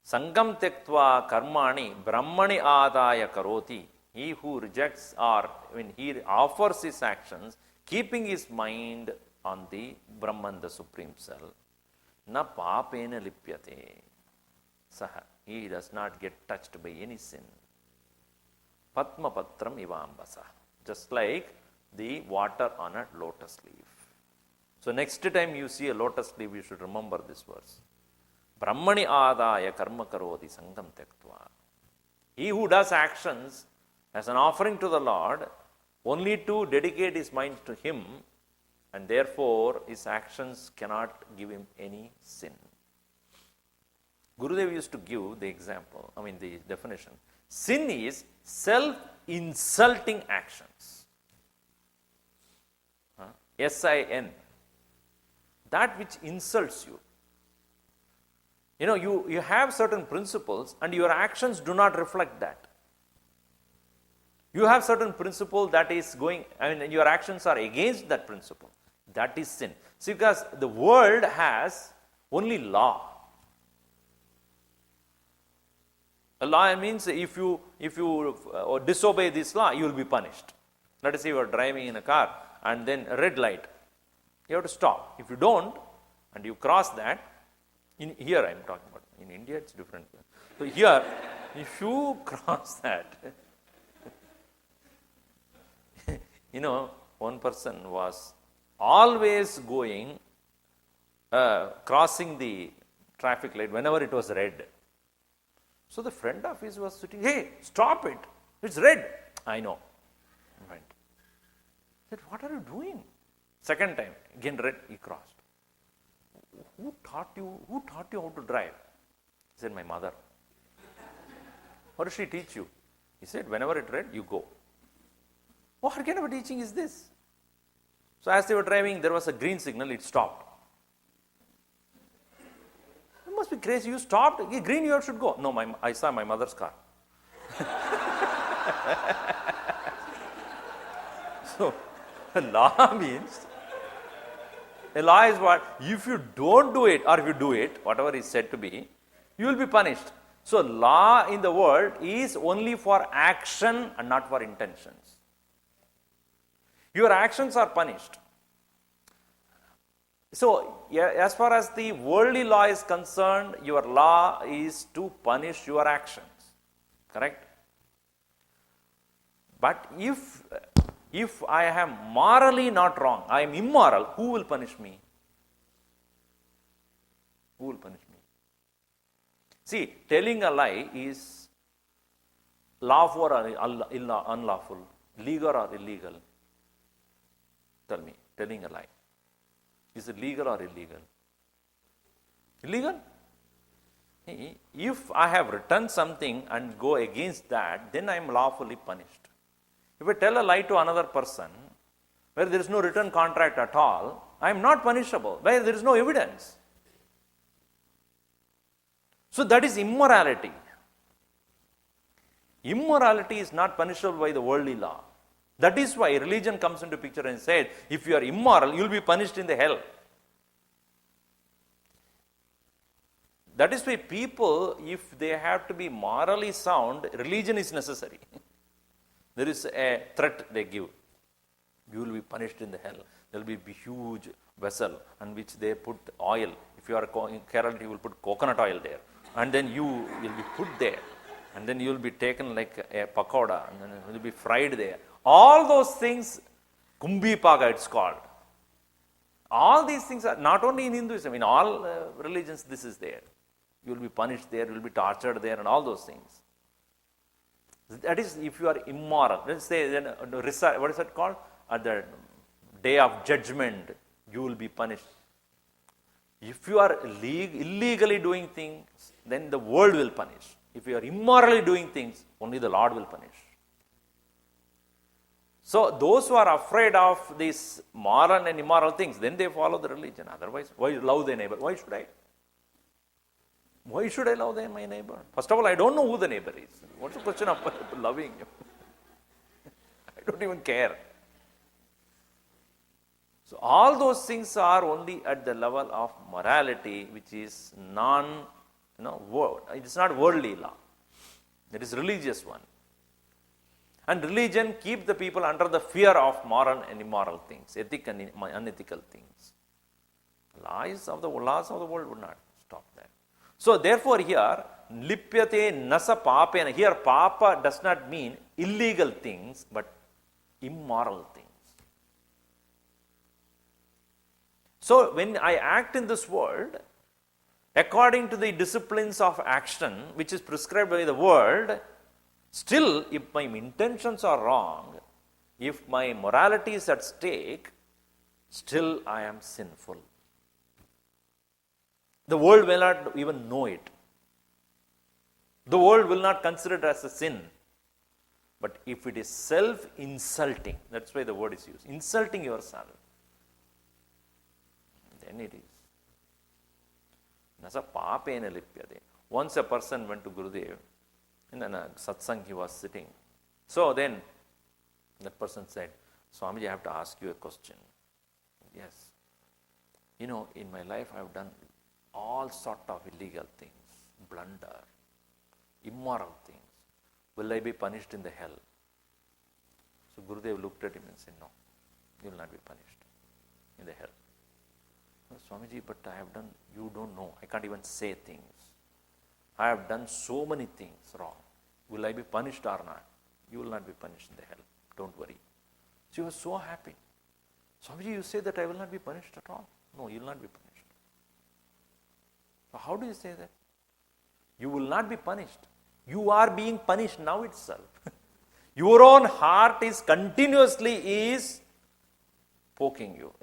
Sangam tyaktva karmani brahmani adaya karoti. He who rejects or when he offers his actions, keeping his mind on the Brahman, the Supreme Self, na papena lipyate. Saha. He does not get touched by any sin. Padma patram ivambasa. Just like the water on a lotus leaf. So next time you see a lotus leaf, you should remember this verse. Brahmani adaya karma karoti sangam tyaktva. He who does actions as an offering to the Lord, only to dedicate his mind to Him, and therefore his actions cannot give him any sin. Gurudev used to give the example, the definition. Sin is self-insulting actions. S-I-N. That which insults you. You have certain principles and your actions do not reflect that. You have certain principle that is your actions are against that principle. That is sin. See, because the world has only law. A law means if you disobey this law, you will be punished. Let us say you are driving in a car and then a red light. You have to stop. If you don't and you cross that, here I am talking about. In India, it's different. So here, if you cross that, One person was always going, crossing the traffic light whenever it was red. So the friend of his was sitting, hey, stop it. It's red. I know. Went. Said, what are you doing? Second time, again red, he crossed. Who taught you how to drive? He said, my mother. What does she teach you? He said, whenever it red, you go. What kind of a teaching is this? So as they were driving, there was a green signal, it stopped. You must be crazy, you stopped, green, you should go. No, I saw my mother's car. So, law means, a law is what? If you don't do it, or if you do it, whatever is said to be, you will be punished. So, law in the world is only for action and not for intentions. Your actions are punished. So, as far as the worldly law is concerned, your law is to punish your actions. Correct? But if I am morally not wrong, I am immoral, who will punish me? Who will punish me? See, telling a lie is lawful or unlawful, legal or illegal? Tell me, telling a lie. Is it legal or illegal? Illegal? If I have written something and go against that, then I am lawfully punished. If I tell a lie to another person, where there is no written contract at all, I am not punishable, where there is no evidence. So that is immorality. Immorality is not punishable by the worldly law. That is why religion comes into picture and said, if you are immoral, you will be punished in the hell. That is why people, if they have to be morally sound, religion is necessary. There is a threat they give. You will be punished in the hell. There will be a huge vessel on which they put oil. If you are in Kerala, you will put coconut oil there. And then you will be put there. And then you will be taken like a pakoda. And then you will be fried there. All those things, Kumbi Paga it's called. All these things are not only in Hinduism, in all religions this is there. You will be punished there, you will be tortured there, and all those things. That is if you are immoral. Let's say, then, what is that called? At the day of judgment, you will be punished. If you are illegally doing things, then the world will punish. If you are immorally doing things, only the Lord will punish. So those who are afraid of these moral and immoral things, then they follow the religion. Otherwise, why love their neighbor? Why should I? Why should I love my neighbor? First of all, I don't know who the neighbor is. What's the question of loving you? I don't even care. So all those things are only at the level of morality, which is it's not worldly law. It is religious one. And religion keeps the people under the fear of moral and immoral things, ethical and unethical things. Laws of the world would not stop that. So therefore here, lipyate nasa papena. Here papa does not mean illegal things, but immoral things. So when I act in this world, according to the disciplines of action, which is prescribed by the world, still if my intentions are wrong, if my morality is at stake, still I am sinful. The world will not even know it. The world will not consider it as a sin. But if it is self-insulting, that's why the word is used, insulting yourself, then it is. Nasa papena lipyate. Once a person went to Gurudev, in a satsang he was sitting. So then that person said, Swamiji, I have to ask you a question. Yes. In my life I have done all sort of illegal things, blunder, immoral things. Will I be punished in the hell? So Gurudev looked at him and said, no, you will not be punished in the hell. No, Swamiji, but I have done, you don't know, I can't even say things. I have done so many things wrong. Will I be punished or not? You will not be punished in the hell. Don't worry. She was so happy. Swamiji, you say that I will not be punished at all? No, you will not be punished. So how do you say that? You will not be punished. You are being punished now itself. Your own heart is continuously poking you.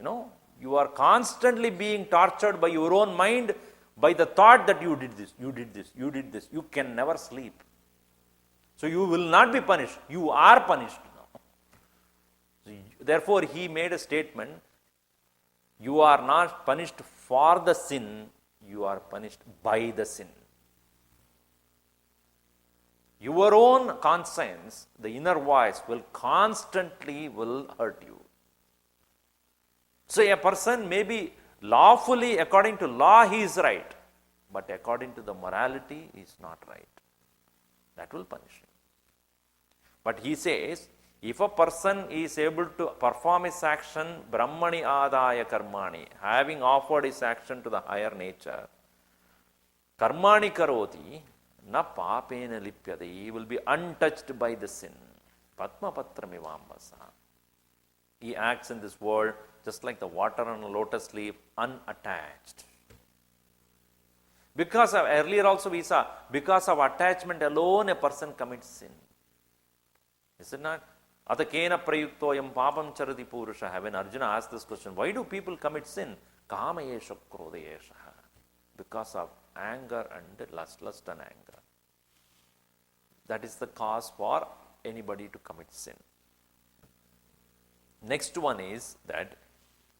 You are constantly being tortured by your own mind, by the thought that you did this, you did this, you did this. You can never sleep. So you will not be punished. You are punished now. Therefore, he made a statement, you are not punished for the sin, you are punished by the sin. Your own conscience, the inner voice, will constantly hurt you. So a person may be lawfully, according to law, he is right, but according to the morality, he is not right. That will punish him. But he says, if a person is able to perform his action, Brahmani adaya karmani, having offered his action to the higher nature, karmani karoti, na papena lipyade, he will be untouched by the sin. Padma patramivambasa. He acts in this world just like the water on a lotus leaf, unattached. Because of, earlier also we saw, because of attachment alone a person commits sin. Is it not? Atakena prayuktoyam papam charati purusha. When Arjuna asked this question, why do people commit sin? Kama yesha krodha yesha. Because of anger and lust and anger. That is the cause for anybody to commit sin. Next one is that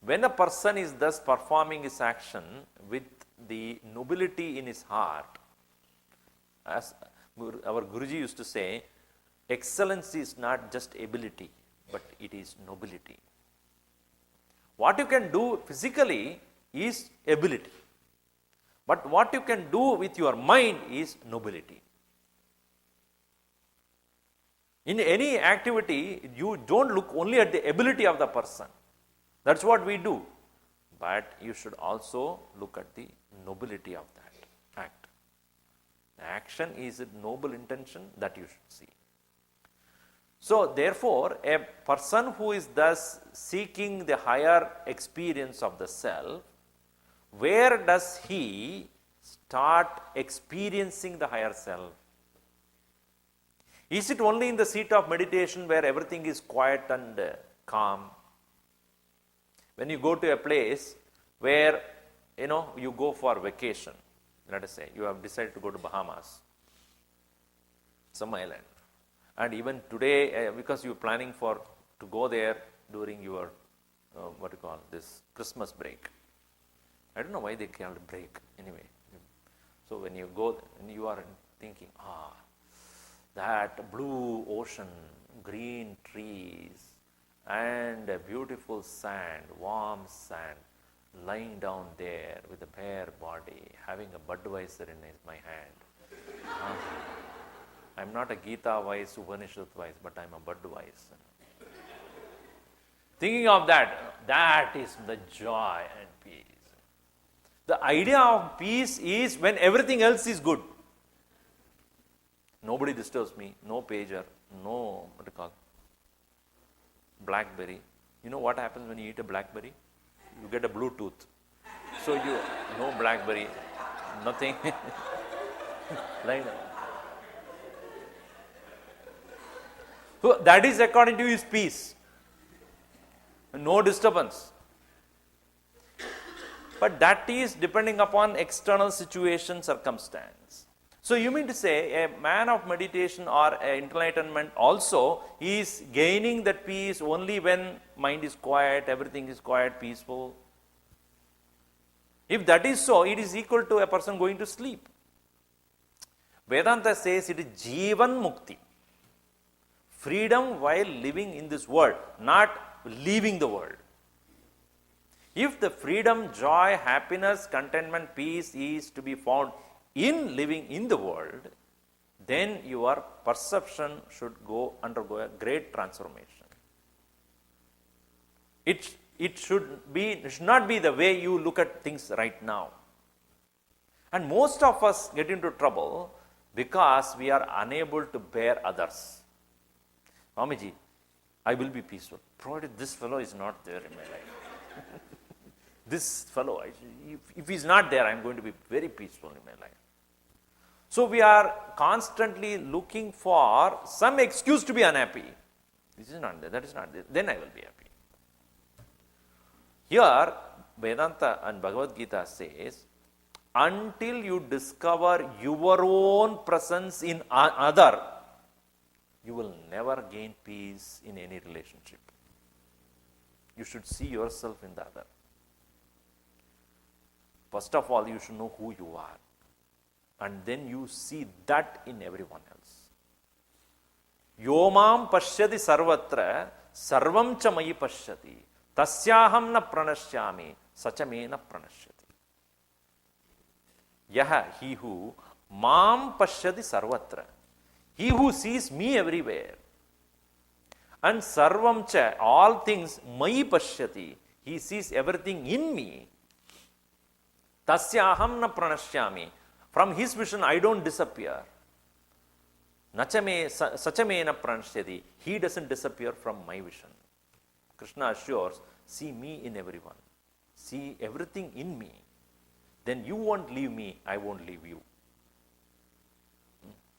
when a person is thus performing his action with the nobility in his heart, as our Guruji used to say, excellence is not just ability, but it is nobility. What you can do physically is ability. But what you can do with your mind is nobility. In any activity, you don't look only at the ability of the person. That's what we do. But you should also look at the nobility of that act. The action is a noble intention that you should see. So, therefore, a person who is thus seeking the higher experience of the self, where does he start experiencing the higher self? Is it only in the seat of meditation where everything is quiet and calm? When you go to a place where, you go for vacation, let us say, you have decided to go to Bahamas, some island. And even today, because you are planning to go there during your, this Christmas break. I don't know why they call it break, anyway. So when you go, and you are thinking, that blue ocean, green trees, and a beautiful sand, warm sand, lying down there with a bare body, having a Budweiser in my hand. I'm not a Geeta wise, Upanishad wise, but I'm a Budweiser. Thinking of that is the joy and peace. The idea of peace is when everything else is good. Nobody disturbs me, no pager, no blackberry. You know what happens when you eat a blackberry? You get a Bluetooth. So no blackberry, nothing. Lie down. So that is according to his peace. No disturbance. But that is depending upon external situation, circumstance. So you mean to say a man of meditation or enlightenment also is gaining that peace only when mind is quiet, everything is quiet, peaceful? If that is so, it is equal to a person going to sleep. Vedanta says it is Jivan Mukti. Freedom while living in this world, not leaving the world. If the freedom, joy, happiness, contentment, peace is to be found in living in the world, then your perception should undergo a great transformation. It should not be the way you look at things right now. And most of us get into trouble because we are unable to bear others. Swamiji, I will be peaceful, provided this fellow is not there in my life. This fellow, if he's not there, I'm going to be very peaceful in my life. So we are constantly looking for some excuse to be unhappy. This is not there, that is not there, then I will be happy. Here, Vedanta and Bhagavad Gita says, until you discover your own presence in other, you will never gain peace in any relationship. You should see yourself in the other. First of all, you should know who you are. And then you see that in everyone else. Yomam pashyati sarvatra sarvam cha mayi pashyati tasyaham na pranashyami sachame na pranashyati. Yaha, he who mam pashyati sarvatra, he who sees me everywhere, and sarvam cha, all things, mayi pashyati, he sees everything in me, tasyaham na pranashyami, from his vision I don't disappear. Sachame na pranashyati, he doesn't disappear from my vision. Krishna assures, see me in everyone, see everything in me, then you won't leave me, I won't leave you.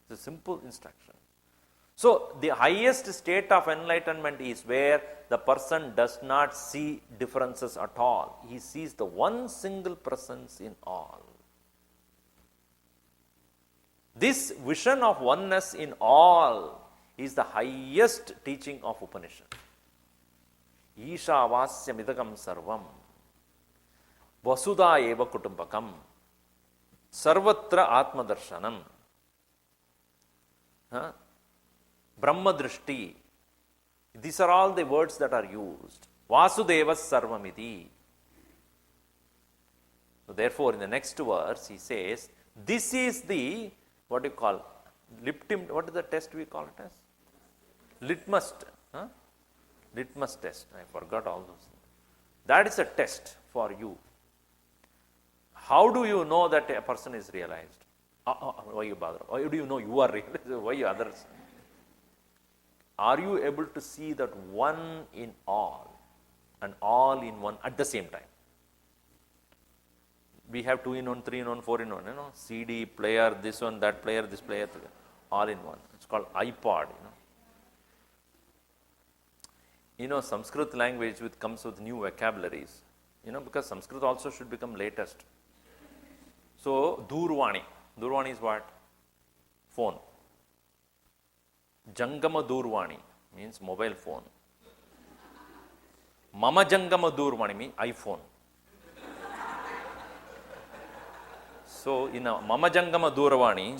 It's a simple instruction. So the highest state of enlightenment is where the person does not see differences at all. He sees the one single presence in all. This vision of oneness in all is the highest teaching of Upanishad. Ishavasya midagam sarvam vasudha eva kutumbakam sarvatra atmadarshanam Brahma drishti. These are all the words that are used. Vasudevas sarvamiti. So therefore, in the next verse, he says, this is the, what you call, what is the test we call it as? Litmus. Litmus test. I forgot all those things. That is a test for you. How do you know that a person is realized? Why you bother? Why do you know you are realized? Why others? Are you able to see that one in all and all in one at the same time? We have 2 in 1, 3 in 1, 4 in 1, CD, player, this one, that player, this player, all in one. It's called iPod, Sanskrit language comes with new vocabularies, because Sanskrit also should become latest. So, Durvani. Durvani is what? Phone. Jangama Durvani means mobile phone. Mama Jangama Durvani means iPhone. So, in a Mama Jangama Durvani,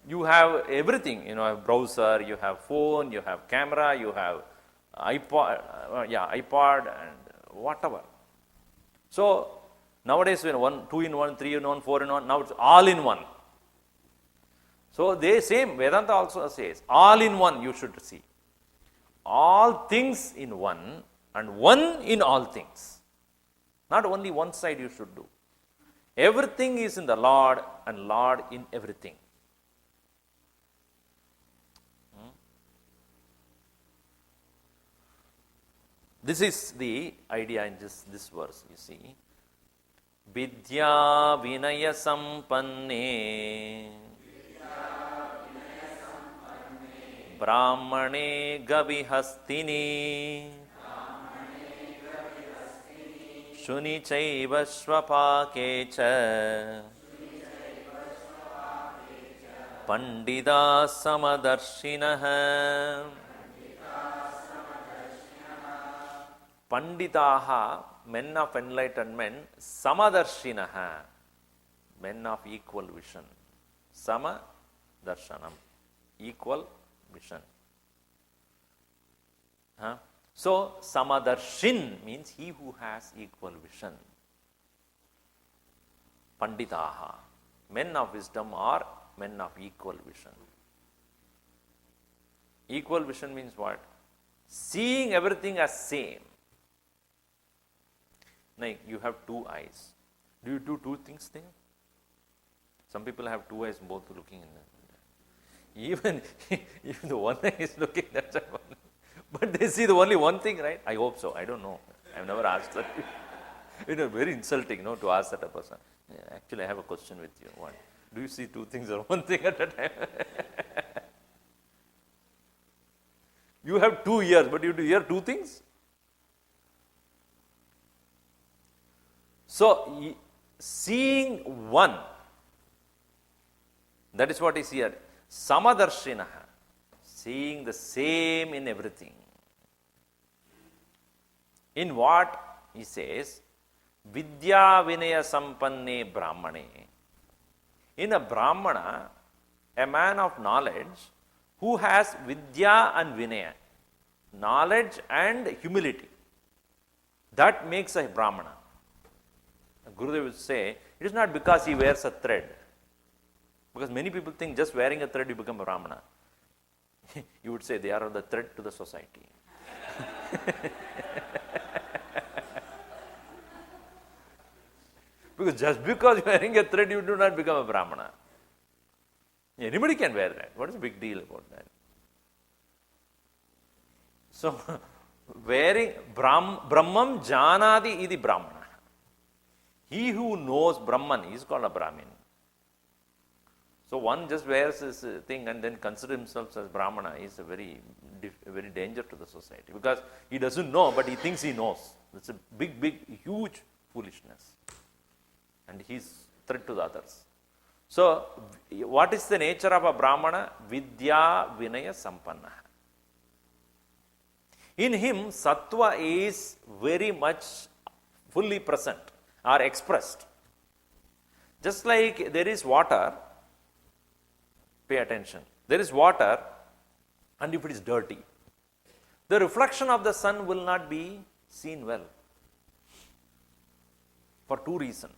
you have everything. You have browser, you have phone, you have camera, you have iPod and whatever. So, nowadays, 2 in 1, 3 in 1, 4 in 1, now it's all in one. So, Vedanta also says, all in one you should see. All things in one and one in all things. Not only one side you should do. Everything is in the Lord and Lord in everything. This is the idea in this verse, you see. Vidya vinaya sampanne Brahmane gavihastini Shuni chaiva swapakecha Pandita samadarshinaha Panditaha, men of enlightenment, samadarshinaha, men of equal vision. Sama darshanam, equal vision. So, samadarshin means he who has equal vision. Panditaha, men of wisdom are men of equal vision. Equal vision means what? Seeing everything as same. Like you have 2 eyes. Do you do 2 things there? Some people have 2 eyes both looking in them. Even the one eye is looking, that's But they see the only one thing, right? I hope so. I don't know. I've never asked that. Very insulting, to ask that a person. Yeah, actually, I have a question with you. What? Do you see two things or one thing at a time? You have 2 ears, but you do hear two things? So, seeing one, that is what is here. Samadarshinaha, seeing the same in everything. In what? He says, Vidya Vinaya Sampanne Brahmane. In a Brahmana, a man of knowledge who has Vidya and Vinaya, knowledge and humility, that makes a Brahmana. Gurudev would say, it is not because he wears a thread. Because many people think just wearing a thread you become a Brahmana. You would say they are the thread to the society. Because just because wearing a thread you do not become a Brahmana. Anybody can wear that. What is the big deal about that? So, wearing Brahmam Janadi idi Brahmana. He who knows Brahman is called a Brahmin. So one just wears this thing and then consider himself as Brahmana is a very danger to the society. Because he doesn't know, but he thinks he knows. It's a big, huge foolishness. And he's threat to the others. So, what is the nature of a Brahmana? Vidya Vinaya Sampanna. In him, Sattva is very much fully present or expressed. Just like there is water, pay attention. There is water, and if it is dirty, the reflection of the sun will not be seen well. For two reasons.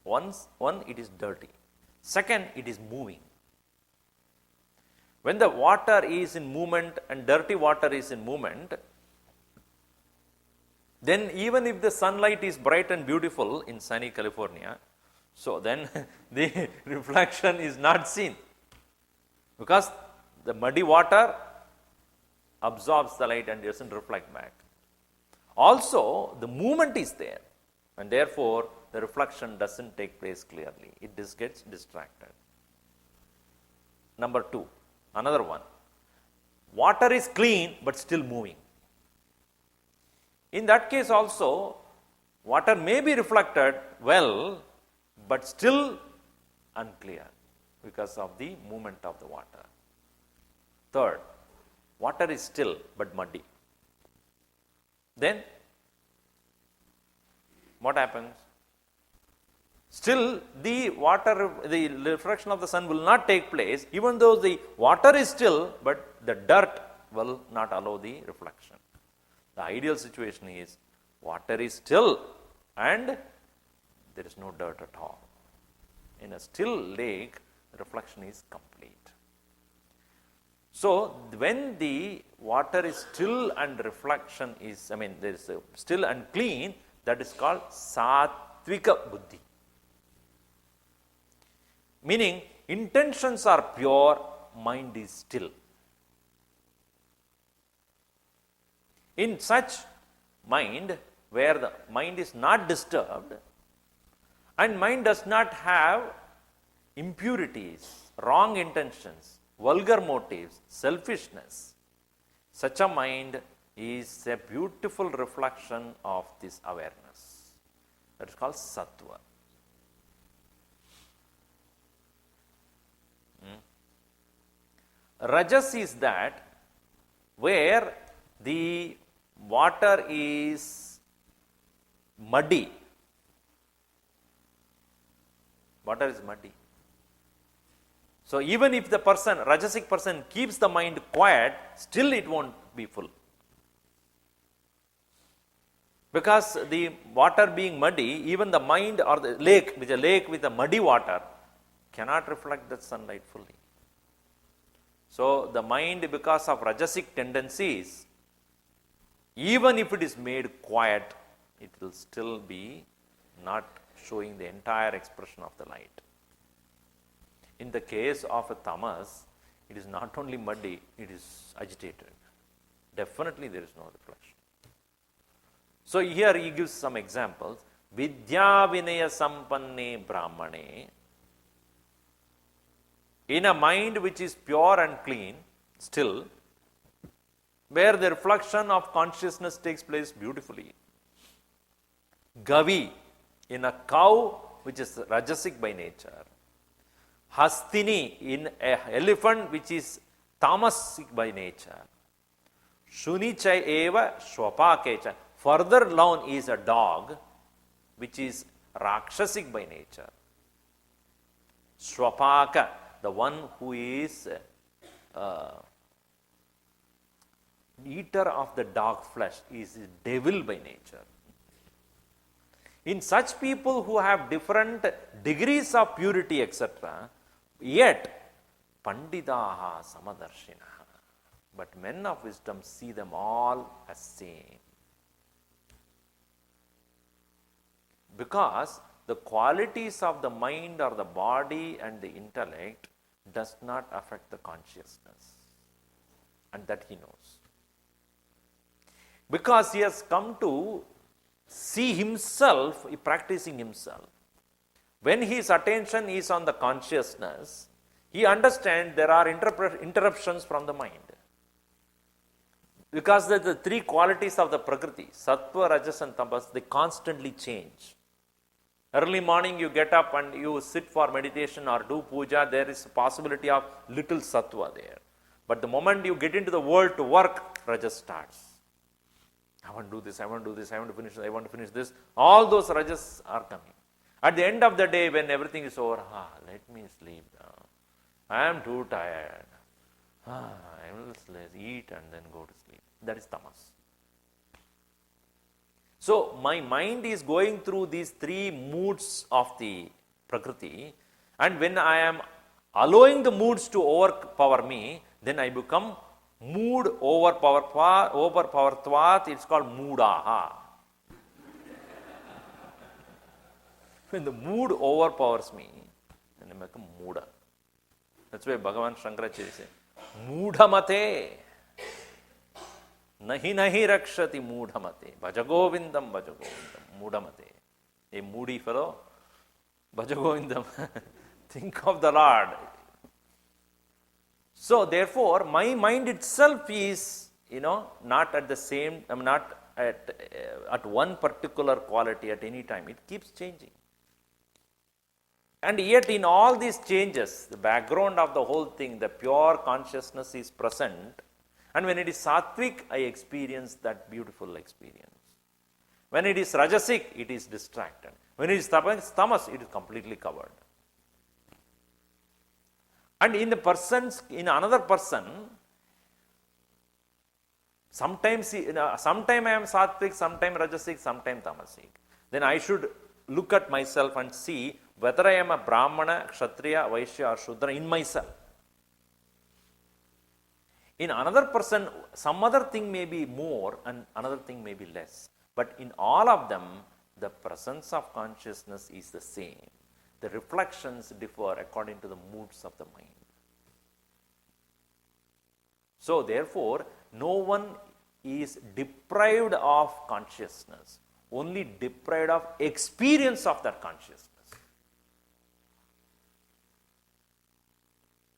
One, it is dirty. Second, it is moving. When the water is in movement and dirty water is in movement, then even if the sunlight is bright and beautiful in sunny California, so then the reflection is not seen. Because the muddy water absorbs the light and doesn't reflect back. Also, the movement is there, and therefore the reflection doesn't take place clearly. It just gets distracted. Number two, another one. Water is clean but still moving. In that case also, water may be reflected well but still unclear because of the movement of the water. Third, water is still but muddy. Then, what happens? Still, the reflection of the sun will not take place, even though the water is still, but the dirt will not allow the reflection. The ideal situation is water is still and there is no dirt at all. In a still lake, the reflection is complete. So, when the water is still and reflection is, there is still and clean, that is called Sattvika Buddhi. Meaning, intentions are pure, mind is still. In such mind, where the mind is not disturbed, and mind does not have impurities, wrong intentions, vulgar motives, selfishness, such a mind is a beautiful reflection of this awareness. That is called Sattva. Rajas is that where the water is muddy. Water is muddy. So even if the person, Rajasic person, keeps the mind quiet, still it won't be full. Because the water being muddy, even the mind or the lake, which is a lake with a muddy water, cannot reflect the sunlight fully. So the mind, because of Rajasic tendencies, even if it is made quiet, it will still be not showing the entire expression of the light. In the case of a tamas, it is not only muddy, it is agitated. Definitely there is no reflection. So here he gives some examples. Vidya Vinaya Sampanne Brahmane. In a mind which is pure and clean, still, where the reflection of consciousness takes place beautifully. Gavi, in a cow which is rajasic by nature. Hastini, in an elephant which is tamasic by nature. Shunicha eva shwapakecha. Further down is a dog which is rakshasic by nature. Swapaka, the one who is eater of the dog flesh, is devil by nature. In such people who have different degrees of purity, etc., yet Pandidaha Samadarshinaha. But men of wisdom see them all as same. Because the qualities of the mind or the body and the intellect does not affect the consciousness. And that he knows. Because he has come to see himself, practicing himself. When his attention is on the consciousness, he understands there are interruptions from the mind. Because the three qualities of the Prakriti, Sattva, Rajas and Tamas, they constantly change. Early morning you get up and you sit for meditation or do puja, there is a possibility of little Sattva there. But the moment you get into the world to work, Rajas starts. I want to do this, I want to do this, I want to finish this, I want to finish this. All those Rajas are coming. At the end of the day, when everything is over, let me sleep now. I am too tired. I will eat and then go to sleep. That is tamas. So, my mind is going through these three moods of the Prakriti, and when I am allowing the moods to overpower me, then I become mood overpowertvat, it's called moodaha. When the mood overpowers me, then I become mooda. That's why Bhagavan Shankaracharya says, moodhamate. Nahi nahi rakshati moodhamate. Bhajagovindam moodhamate. A moody fellow, Bhajagovindam. Think of the Lord. So therefore, my mind itself is, not at the same, not at one particular quality at any time. It keeps changing. And yet in all these changes, the background of the whole thing, the pure consciousness is present. And when it is sattvic, I experience that beautiful experience. When it is rajasic, it is distracted. When it is tamas, it is completely covered. And in another person, sometimes I am sattvic, sometimes rajasic, sometimes tamasic. Then I should look at myself and see whether I am a Brahmana, Kshatriya, Vaishya or Shudra in myself. In another person, some other thing may be more and another thing may be less. But in all of them, the presence of consciousness is the same. The reflections differ according to the moods of the mind. So therefore, no one is deprived of consciousness, only deprived of experience of that consciousness.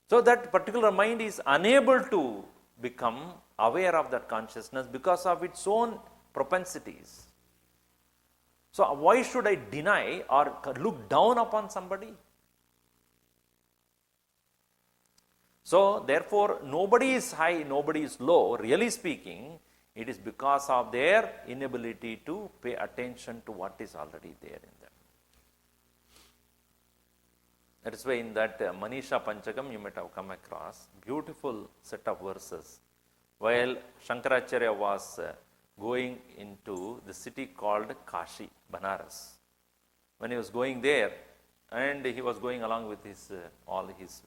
So that particular mind is unable to become aware of that consciousness because of its own propensities. So why should I deny or look down upon somebody? So therefore, nobody is high, nobody is low. Really speaking, it is because of their inability to pay attention to what is already there in them. That is why in that Manisha Panchakam you might have come across beautiful set of verses. While Shankaracharya was going into the city called Kashi, Banaras. When he was going there, and he was going along with his all his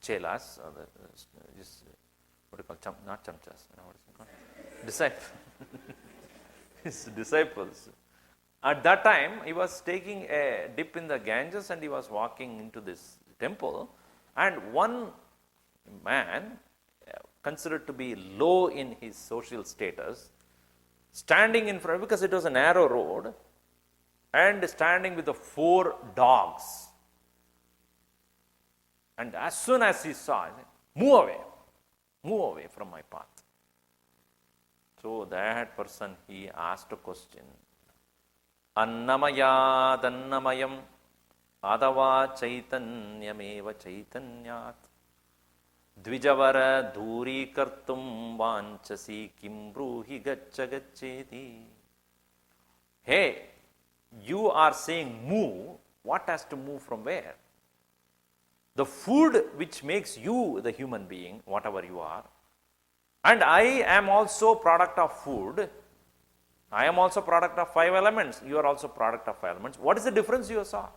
chelas, what do you call, not chamchas, what is it called? Disciples. His disciples. At that time, he was taking a dip in the Ganges and he was walking into this temple, and one man considered to be low in his social status, standing in front, because it was a narrow road, and standing with the 4 dogs. And as soon as he saw, he said, move away from my path. So that person, he asked a question, Annamayad Annamayam Adava Chaitanyameva Chaitanyat Dvijavara Dhuri Kartum Vanchasi Kim Bruhi Gaccha Gaccheti. Hey, you are saying move. What has to move from where? The food which makes you the human being, whatever you are, and I am also product of food. I am also product of 5 elements. You are also product of 5 elements. What is the difference you saw?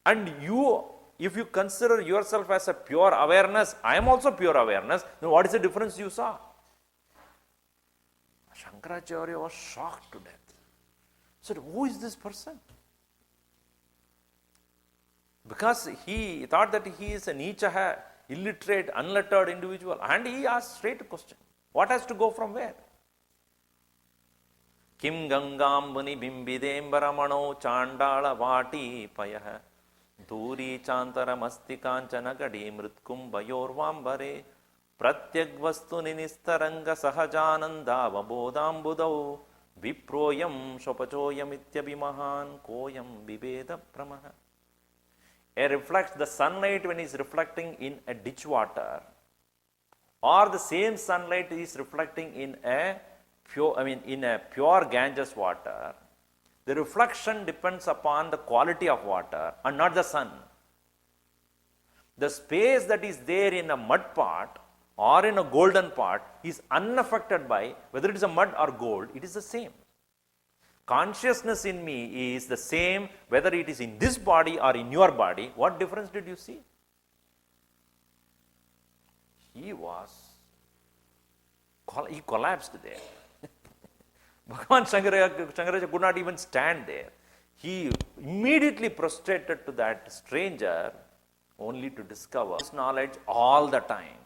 And you, if you consider yourself as a pure awareness, I am also pure awareness, then what is the difference you saw? Shankaracharya was shocked to death. He said, who is this person? Because he thought that he is a nichaha, illiterate, unlettered individual. And he asked straight a question. What has to go from where? Kim Gangam Muni Bimbidembaramano Chandala Vati Payaha Dhuri Chantara Mastikanchana Gadi Mritkum Bayorvambare Pratyagvastu Ninistaranga Sahajananda Vabodam Budau Viproyam Shopachoyam Ityabimahan Koyam Viveda Pramaha. The sunlight when is reflecting in a ditch water, or the same sunlight is reflecting in a pure Ganges water, the reflection depends upon the quality of water and not the sun. The space that is there in a mud pot or in a golden pot is unaffected by whether it is a mud or gold, it is the same. Consciousness in me is the same whether it is in this body or in your body. What difference did you see? He collapsed there. Bhagavan Shankaracharya could not even stand there. He immediately prostrated to that stranger only to discover his knowledge all the time.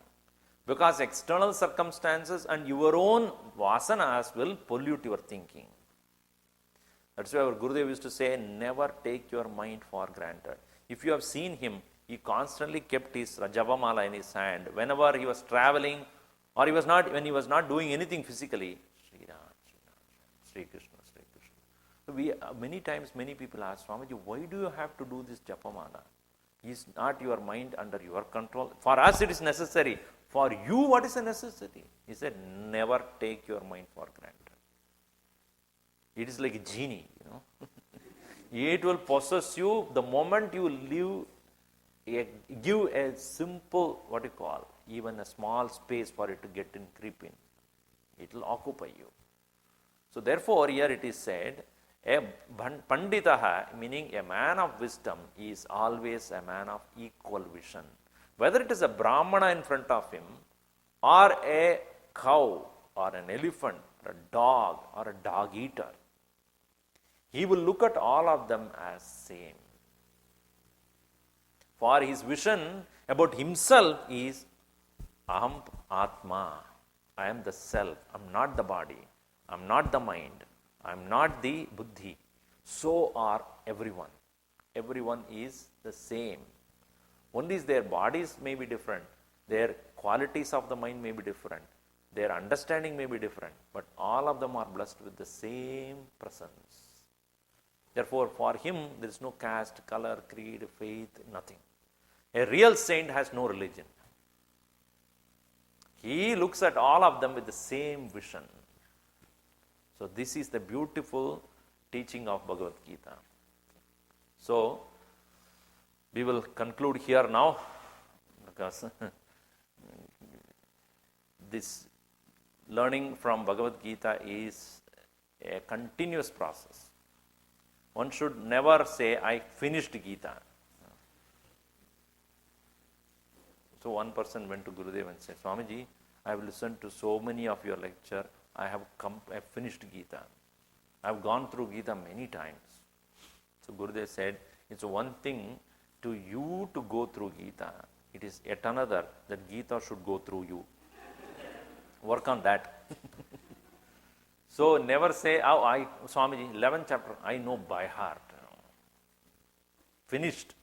Because external circumstances and your own vasanas will pollute your thinking. That's why our Gurudev used to say, never take your mind for granted. If you have seen him, he constantly kept his Javamala in his hand. Whenever he was traveling, or when he was not doing anything physically, Sri Ram, Sri Krishna, Sri Krishna. So many times, many people ask, Swamiji, why do you have to do this Japamala? Is not your mind under your control? For us, it is necessary. For you, what is a necessity? He said, never take your mind for granted. It is like a genie, It will possess you the moment you give a simple, even a small space for it to get in, creep in. It will occupy you. So therefore, here it is said, a panditaha, meaning a man of wisdom, is always a man of equal vision. Whether it is a brahmana in front of him, or a cow, or an elephant, or a dog, or a dog eater, he will look at all of them as same. For his vision about himself is Aham Atma. I am the self. I am not the body. I am not the mind. I am not the buddhi. So are everyone. Everyone is the same. Only their bodies may be different. Their qualities of the mind may be different. Their understanding may be different. But all of them are blessed with the same presence. Therefore, for him, there is no caste, color, creed, faith, nothing. A real saint has no religion. He looks at all of them with the same vision. So, this is the beautiful teaching of Bhagavad Gita. So, we will conclude here now, because this learning from Bhagavad Gita is a continuous process. One should never say, I finished Gita. So one person went to Gurudev and said, Swamiji, I have listened to so many of your lecture. I have finished Gita. I have gone through Gita many times. So Gurudev said, it's one thing to you to go through Gita. It is yet another that Geeta should go through you. Work on that. So never say, oh, Swamiji, 11th chapter, I know by heart. Finished.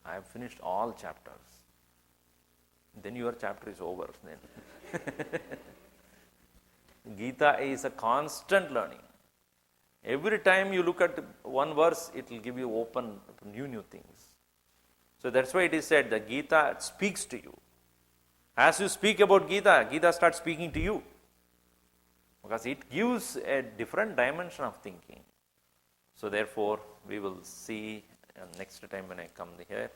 I have finished all chapters. Then your chapter is over. Then Geeta is a constant learning. Every time you look at one verse, it will give you open new things. So that's why it is said that Geeta speaks to you. As you speak about Geeta, Geeta starts speaking to you. Because it gives a different dimension of thinking. So therefore, we will see next time when I come here,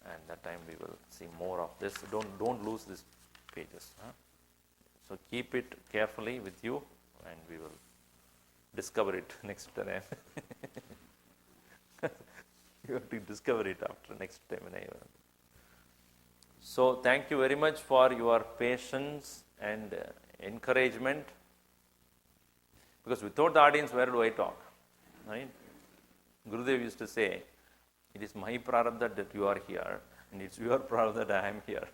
and that time we will see more of this. Don't lose these pages. Huh? So keep it carefully with you, and we will discover it next time. You have to discover it after next time. So thank you very much for your patience and encouragement. Because without the audience, where do I talk? Right? Gurudev used to say, it is my prarabdha that you are here, and it's your prarabdha that I am here.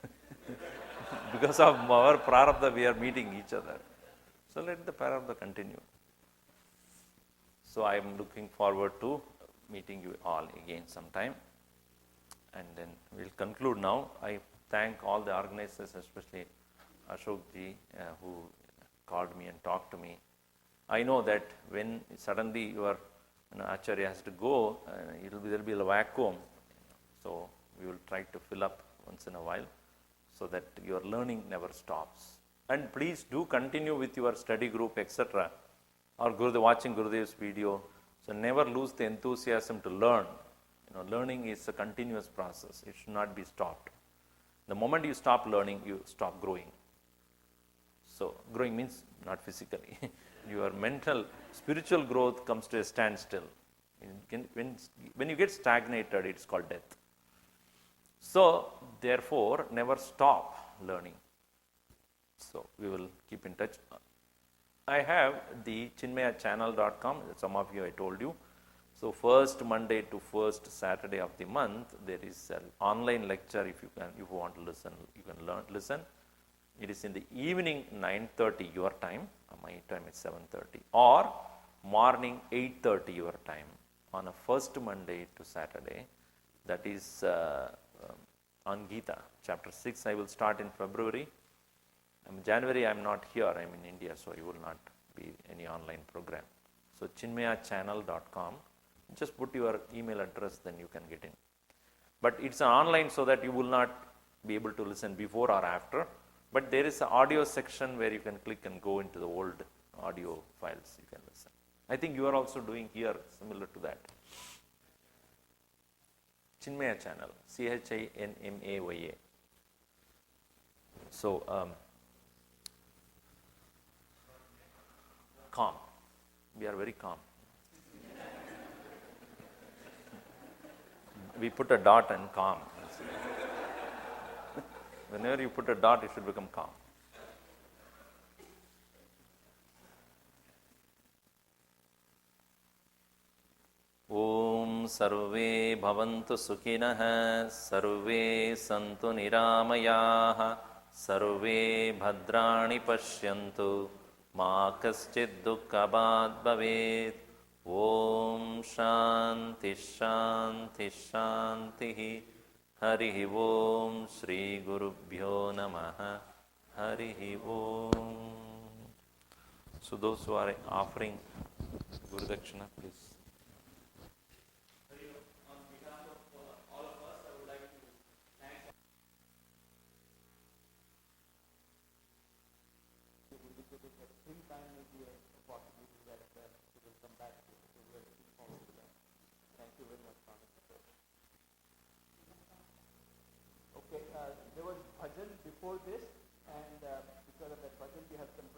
Because of our prarabdha, we are meeting each other. So let the prarabdha continue. So I am looking forward to meeting you all again sometime. And then we'll conclude now. I thank all the organizers, especially Ashok ji, who called me and talked to me. I know that when suddenly your Acharya has to go, there will be a vacuum. So we will try to fill up once in a while so that your learning never stops. And please do continue with your study group, etc. Or watching Gurudev's video. So never lose the enthusiasm to learn. Learning is a continuous process. It should not be stopped. The moment you stop learning, you stop growing. So growing means not physically. Your mental, spiritual growth comes to a standstill. When you get stagnated, it's called death. So therefore, never stop learning. So we will keep in touch. I have the chinmayachannel.com. Some of you I told you. So first Monday to first Saturday of the month, there is an online lecture. If you want to listen, you can listen. It is in the evening 9:30 your time. My time is 7:30. Or morning 8:30 your time on a first Monday to Saturday. That is on Geeta. Chapter 6 I will start in February. January I am not here. I am in India, so it will not be any online program. So chinmayachannel.com. Just put your email address, then you can get in. But it's an online so that you will not be able to listen before or after. But there is an audio section where you can click and go into the old audio files. You can listen. I think you are also doing here similar to that. Chinmaya channel. Chinmaya. So, calm. We are very calm. We put a dot and calm. Whenever you put a dot, it should become calm. Om sarve bhavantu sukhinah, sarve santu niramayah, sarve bhadrani pashyantu, ma kaschid dukkhabad bhavet. Om shanti shanti shanti. Harihi Om Shri Gurubhyo Namaha. Harihi Om. So those who are offering Guru Dakshina, please. On behalf of all of us, I would like to thank springtime may be a possibility that we will come back to. So we are looking forward to that. Thank you very much, Swami. Okay, there was bhajan before this, and because of that bhajan we have some